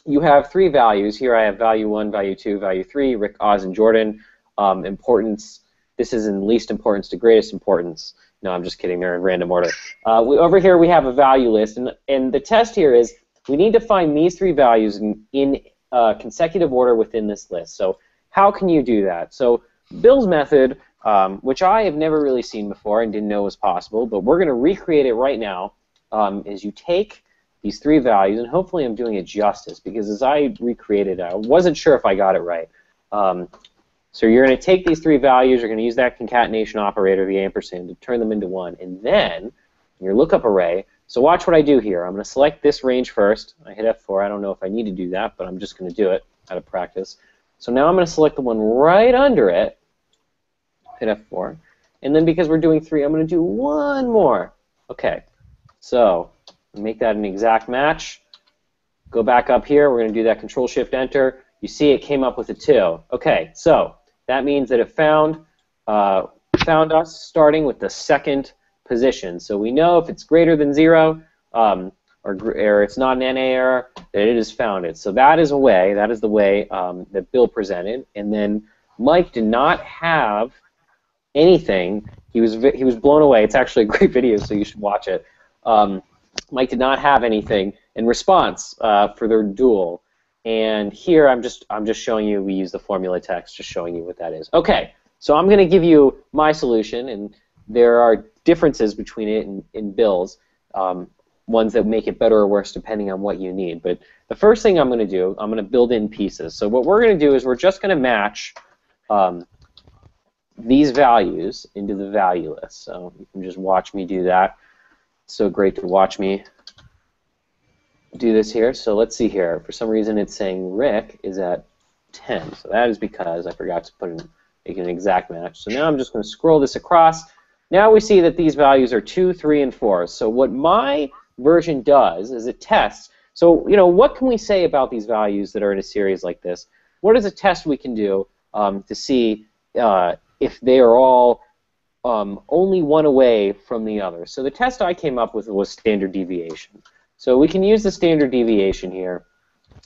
you have 3 values. Here I have value 1, value 2, value 3, Rick, Oz, and Jordan. Importance, this is in least importance to greatest importance. No, I'm just kidding. They're in random order. Over here we have a value list, and the test here is we need to find these 3 values in consecutive order within this list. So how can you do that? So Bill's method, which I have never really seen before and didn't know was possible, but we're going to recreate it right now, is you take these 3 values, and hopefully I'm doing it justice, because as I recreated it, I wasn't sure if I got it right. So you're going to take these 3 values, you're going to use that concatenation operator, the ampersand, to turn them into 1, and then in your lookup array, so watch what I do here. I'm going to select this range first. I hit F4. I don't know if I need to do that, but I'm just going to do it out of practice. So now I'm going to select the one right under it, hit F4, and then because we're doing 3, I'm going to do 1 more. Okay, so make that an exact match. Go back up here. We're going to do that Control-Shift-Enter. You see it came up with a 2. Okay, so that means that it found us starting with the 2nd position. So we know if it's greater than 0 or it's not an NA error, that it has found it. So that is the way that Bill presented. And then Mike did not have anything. He was blown away. It's actually a great video, so you should watch it. Mike did not have anything in response for their duel. And here I'm just showing you, we use the formula text, just showing you what that is. Okay, so I'm going to give you my solution, and there are differences between it and Bill's, ones that make it better or worse depending on what you need. But the first thing I'm going to do, I'm going to build in pieces. So what we're going to do is we're just going to match these values into the value list. So you can just watch me do that. It's so great to watch me do this here. So let's see here. For some reason it's saying Rick is at 10. So that is because I forgot to make an exact match. So now I'm just going to scroll this across. Now we see that these values are 2, 3, and 4. So what my version does is it tests. So what can we say about these values that are in a series like this? What is a test we can do to see if they are all only one away from the other? So the test I came up with was standard deviation. So we can use the standard deviation here.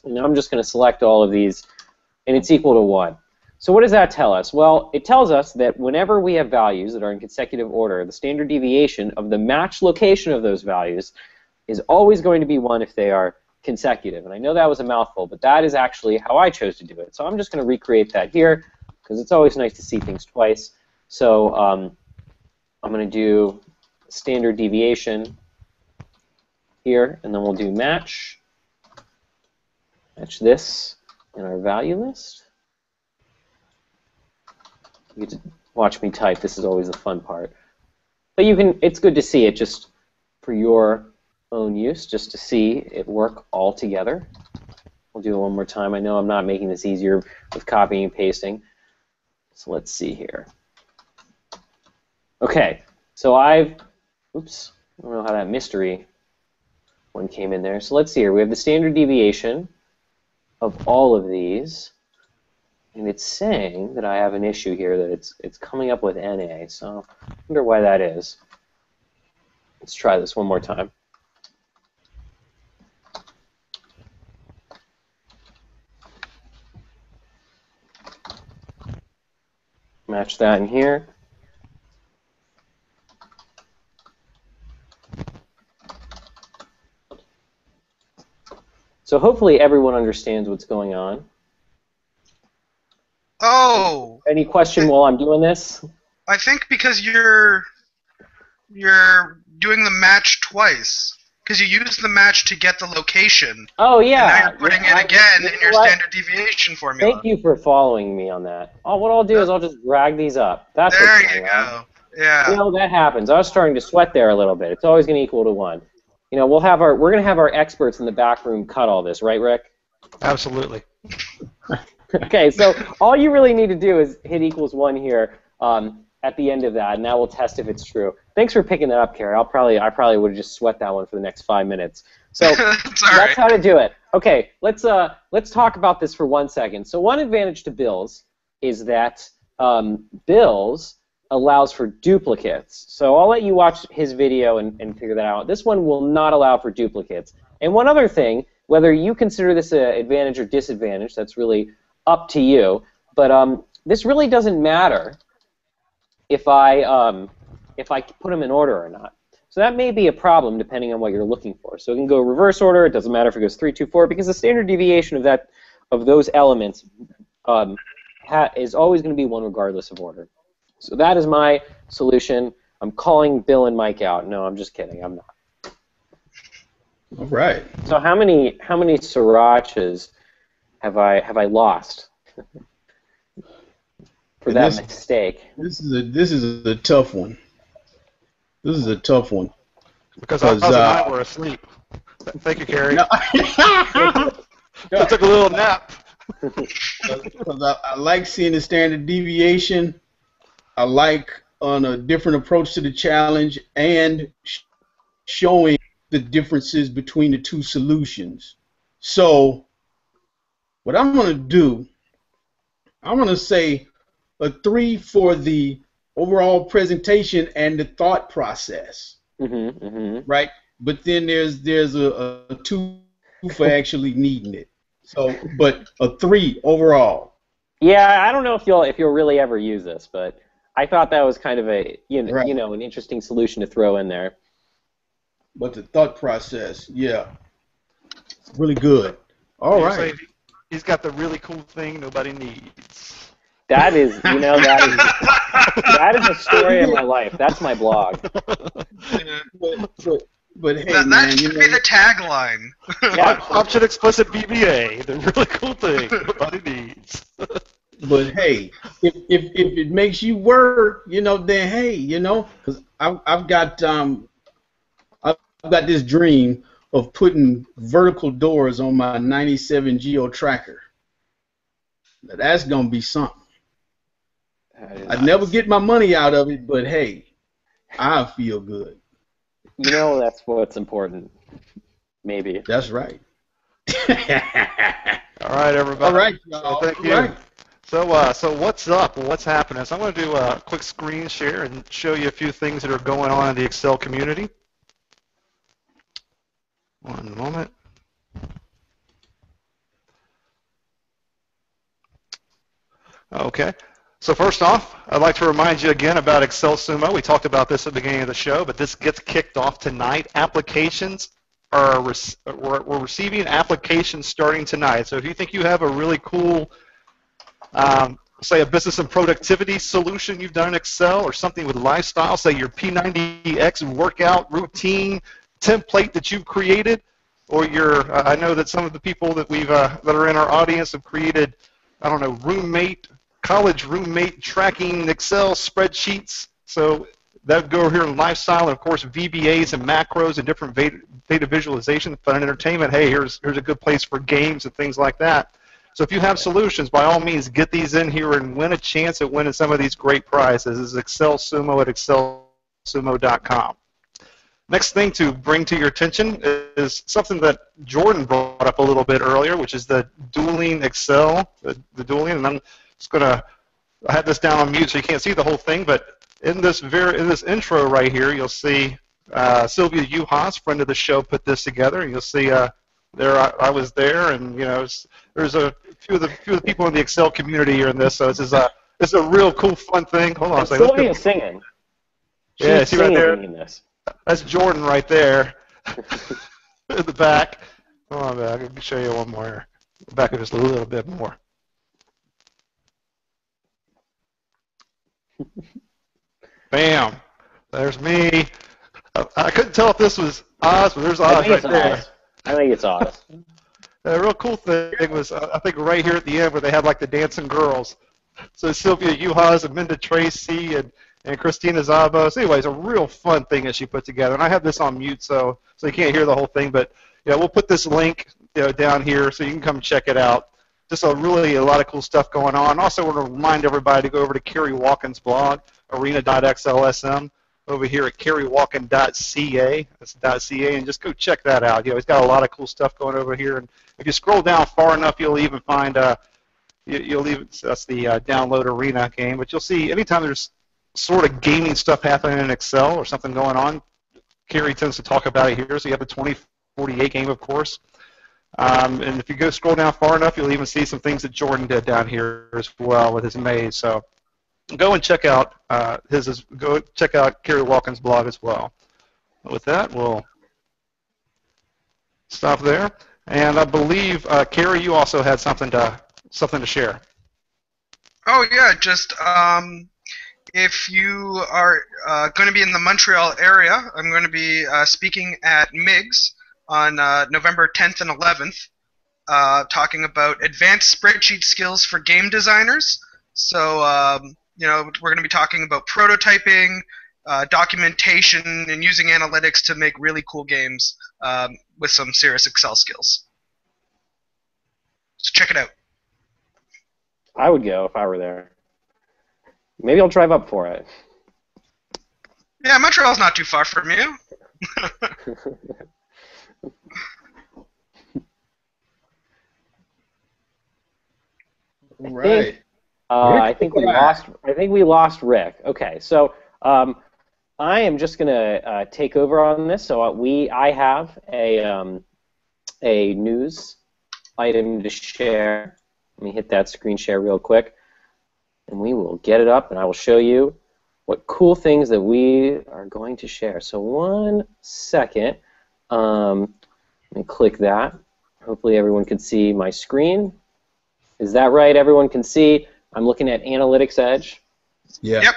And I'm just going to select all of these, and it's equal to 1. So what does that tell us? Well, it tells us that whenever we have values that are in consecutive order, the standard deviation of the match location of those values is always going to be 1 if they are consecutive. And I know that was a mouthful, but that is actually how I chose to do it. So I'm just going to recreate that here, because it's always nice to see things twice. So I'm going to do standard deviation here, and then we'll do match this in our value list. You get to watch me type. This is always the fun part. But it's good to see it just for your own use, just to see it work all together. We'll do it one more time. I know I'm not making this easier with copying and pasting. So let's see here. Okay, so oops, I don't know how that mystery one came in there. So let's see here. We have the standard deviation of all of these, and it's saying that I have an issue here, that it's coming up with NA. So I wonder why that is. Let's try this one more time. Match that in here. So hopefully everyone understands what's going on. Oh! Any question while I'm doing this? I think because you're doing the match twice. Because you use the match to get the location. Oh, yeah. And now you're putting it again in your what? standard deviation formula. Thank you for following me on that. Oh, what I'll do is I'll just drag these up. That's there what's you going on. go. Yeah. You know, that happens. I was starting to sweat there a little bit. It's always going to equal to 1. You know, we're going to have our experts in the back room cut all this, right, Rick? Absolutely. Okay, so all you really need to do is hit equals 1 here at the end of that, and that will test if it's true. Thanks for picking that up, Cary. I probably would have just sweat that one for the next 5 minutes. So that's how to do it. Okay, let's talk about this for 1 second. So one advantage to bills is that bills allows for duplicates. So I'll let you watch his video and figure that out. This one will not allow for duplicates. And one other thing, whether you consider this an advantage or disadvantage, that's really up to you. But this really doesn't matter if I put them in order or not. So that may be a problem depending on what you're looking for. So it can go reverse order. It doesn't matter if it goes 3, 2, 4 because the standard deviation of those elements is always going to be 1 regardless of order. So that is my solution. I'm calling Bill and Mike out. No, I'm just kidding. I'm not. All right. So how many srirachas have I lost for that mistake? This is a tough one. This is a tough one. Because our cousin and I were asleep. Thank you, Cary. No. I took a little nap. Because I like seeing the standard deviation. I like on a different approach to the challenge and showing the differences between the 2 solutions. So what I'm going to do, I'm going to say a 3 for the overall presentation and the thought process, right? But then there's a 2 for actually needing it. So, but a 3 overall. Yeah, I don't know if you'll really ever use this, but I thought that was kind of a an interesting solution to throw in there. But the thought process, yeah, really good. All right. He's got the really cool thing nobody needs. That is, that is a story of my life. That's my blog. But hey, that should be the tagline. Yeah. Option explicit BBA, the really cool thing nobody needs. But hey, if it makes you work, then hey, because I've got this dream of putting vertical doors on my 97 Geo tracker. Now, that's gonna be something. I'd never get my money out of it, but hey, I feel good. That's what's important. Maybe. That's right. All right, everybody. All right, y'all. So thank you. Right. So what's up? What's happening? So I'm going to do a quick screen share and show you a few things that are going on in the Excel community. One moment. Okay. So first off, I'd like to remind you again about Excel Sumo. We talked about this at the beginning of the show, but this gets kicked off tonight. Applications we're receiving applications starting tonight. So if you think you have a really cool, say a business and productivity solution you've done in Excel, or something with lifestyle, say your P90X workout routine template that you've created, or your, I know that some of the people that that are in our audience have created, I don't know, college roommate tracking Excel spreadsheets. So that would go here in lifestyle, and of course VBAs and macros and different data visualization, fun and entertainment. Hey, here's a good place for games and things like that. So if you have solutions, by all means, get these in here and win a chance at winning some of these great prizes. This is Excel Sumo at excelsumo.com. Next thing to bring to your attention is something that Jordan brought up a little bit earlier, which is the Dueling Excel, the Dueling, and I'm just going to, I have this down on mute so you can't see the whole thing, but in this intro right here, you'll see Sylvia Juhasz, friend of the show, put this together, and you'll see I was there, and there's a few of the people in the Excel community here in this. So this is It's a real cool, fun thing. Hold on a And second. Soleil is singing. Yeah, She's see right there? singing in this. That's Jordan right there in the back. Hold on, man. I can show you one more here. Back up just a little bit more. Bam. There's me. I couldn't tell if this was Oz, but there's Oz right there. I think it's Oz. The real cool thing was, I think, right here at the end where they had like the dancing girls. So Sylvia Juhas and Minda Tracy and Christina Zabos. Anyways, a real fun thing that she put together. And I have this on mute, so you can't hear the whole thing. But yeah, we'll put this link down here so you can come check it out. Just a lot of cool stuff going on. Also, I want to remind everybody to go over to Cary Walkin's blog, arena.xlsm, over here at carywalkin.ca. That's .ca, and just go check that out. He's got a lot of cool stuff going over here. And if you scroll down far enough, you'll even find that's the download arena game. But you'll see anytime there's sort of gaming stuff happening in Excel or something going on, Cary tends to talk about it here. So you have the 2048 game, of course. And if you go scroll down far enough, you'll even see some things that Jordan did down here as well with his maze. So go and check out Cary Walkin's blog as well. With that, we'll stop there. And I believe Cary, you also had something to share. Oh yeah, just if you are going to be in the Montreal area, I'm going to be speaking at MIGS on November 10th and 11th, talking about advanced spreadsheet skills for game designers. So, we're going to be talking about prototyping, documentation, and using analytics to make really cool games with some serious Excel skills. So check it out. I would go if I were there. Maybe I'll drive up for it. Yeah, Montreal's not too far from you. Right. I think we lost Rick. Okay, so I am just gonna take over on this. So I have a news item to share. Let me hit that screen share real quick, and we will get it up, and I will show you what cool things that we are going to share. So 1 second. Let me click that. Hopefully everyone can see my screen. Is that right? Everyone can see. I'm looking at Analytics Edge. Yeah. Yep.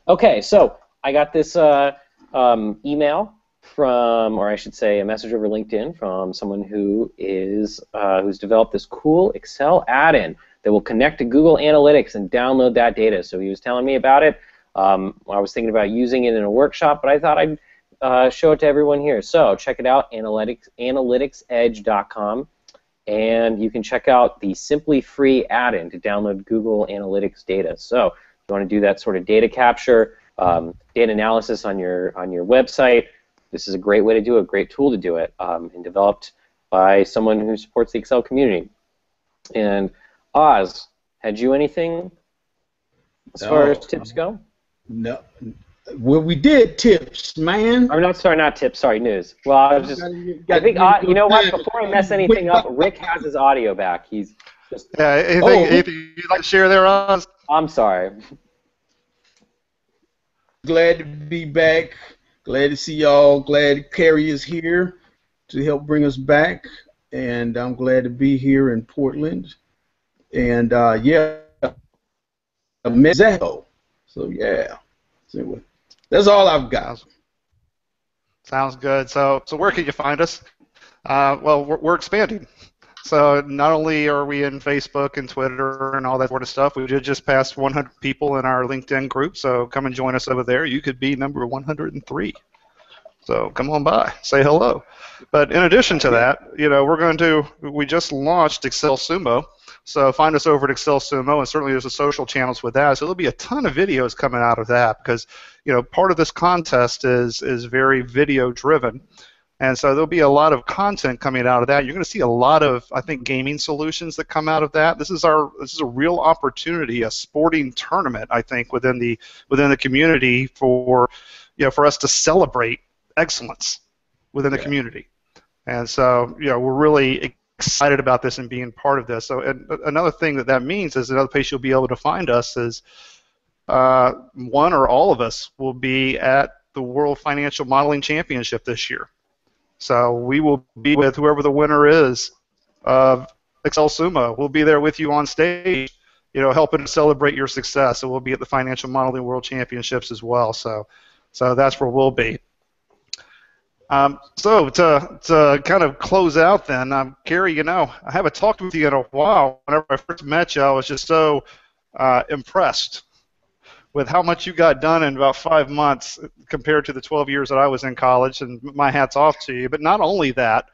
Okay, so I got this email from, or I should say, a message over LinkedIn from someone who is who's developed this cool Excel add-in that will connect to Google Analytics and download that data. So he was telling me about it. I was thinking about using it in a workshop, but I thought I'd show it to everyone here. So check it out, analyticsedge.com. And you can check out the simply free add-in to download Google Analytics data. So if you want to do that sort of data capture, data analysis on your website, this is a great way to do it, a great tool to do it, and developed by someone who supports the Excel community. And Oz, had you anything as far as tips go? No. Well, we did tips, man. I'm not sorry, not tips. Sorry, news. Well, I was just. I think you know what? Before I mess anything up, Rick has his audio back. He's just. Yeah. Anything you'd like to share there, Oz? I'm sorry. Glad to be back. Glad to see y'all. Glad Cary is here to help bring us back, and I'm glad to be here in Portland. And yeah, Mexico. So yeah. So, that's all I've got. Sounds good. So where can you find us? Well, we're expanding. So not only are we in Facebook and Twitter and all that sort of stuff, we did just pass 100 people in our LinkedIn group. So come and join us over there. You could be number 103. So come on by, say hello. But in addition to that, we just launched Excel Sumo. So find us over at Excel Sumo, and certainly there's the social channels with that. So there'll be a ton of videos coming out of that because, part of this contest is very video driven. And so there'll be a lot of content coming out of that. You're going to see a lot of, I think, gaming solutions that come out of that. This is a real opportunity, a sporting tournament, I think, within the community for us to celebrate excellence within the community. And so, we're really excited about this and being part of this. So another thing that means is another place you'll be able to find us is one or all of us will be at the World Financial Modeling Championship this year. So we will be with whoever the winner is of Excel Sumo. We'll be there with you on stage, helping to celebrate your success. So we'll be at the Financial Modeling World Championships as well. So that's where we'll be. So to kind of close out then, Cary, I haven't talked with you in a while. Whenever I first met you, I was just so impressed with how much you got done in about 5 months compared to the 12 years that I was in college, and my hat's off to you. But not only that,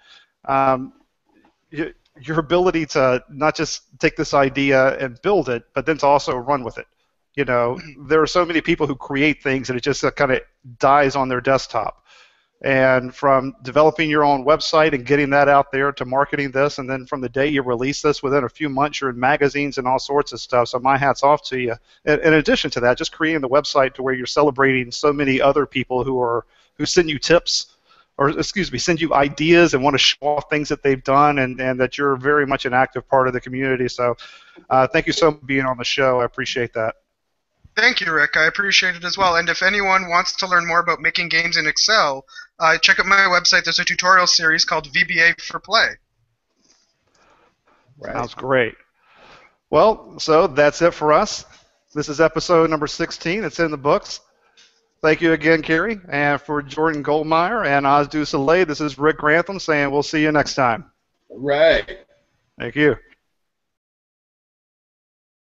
your ability to not just take this idea and build it, but then to also run with it. There are so many people who create things and it just kind of dies on their desktop. And from developing your own website and getting that out there to marketing this, and then from the day you release this, within a few months you're in magazines and all sorts of stuff. So my hat's off to you. In addition to that, just creating the website to where you're celebrating so many other people who send you tips, or send you ideas and want to show off things that they've done, and that you're very much an active part of the community. So thank you so much for being on the show. I appreciate that. Thank you, Rick. I appreciate it as well. And if anyone wants to learn more about making games in Excel, check out my website. There's a tutorial series called VBA for Play. Right. Sounds great. Well, so that's it for us. This is episode number 16. It's in the books. Thank you again, Cary. And for Jordan Goldmeier and Oz Du Soleil, this is Rick Grantham saying we'll see you next time. Right. Thank you.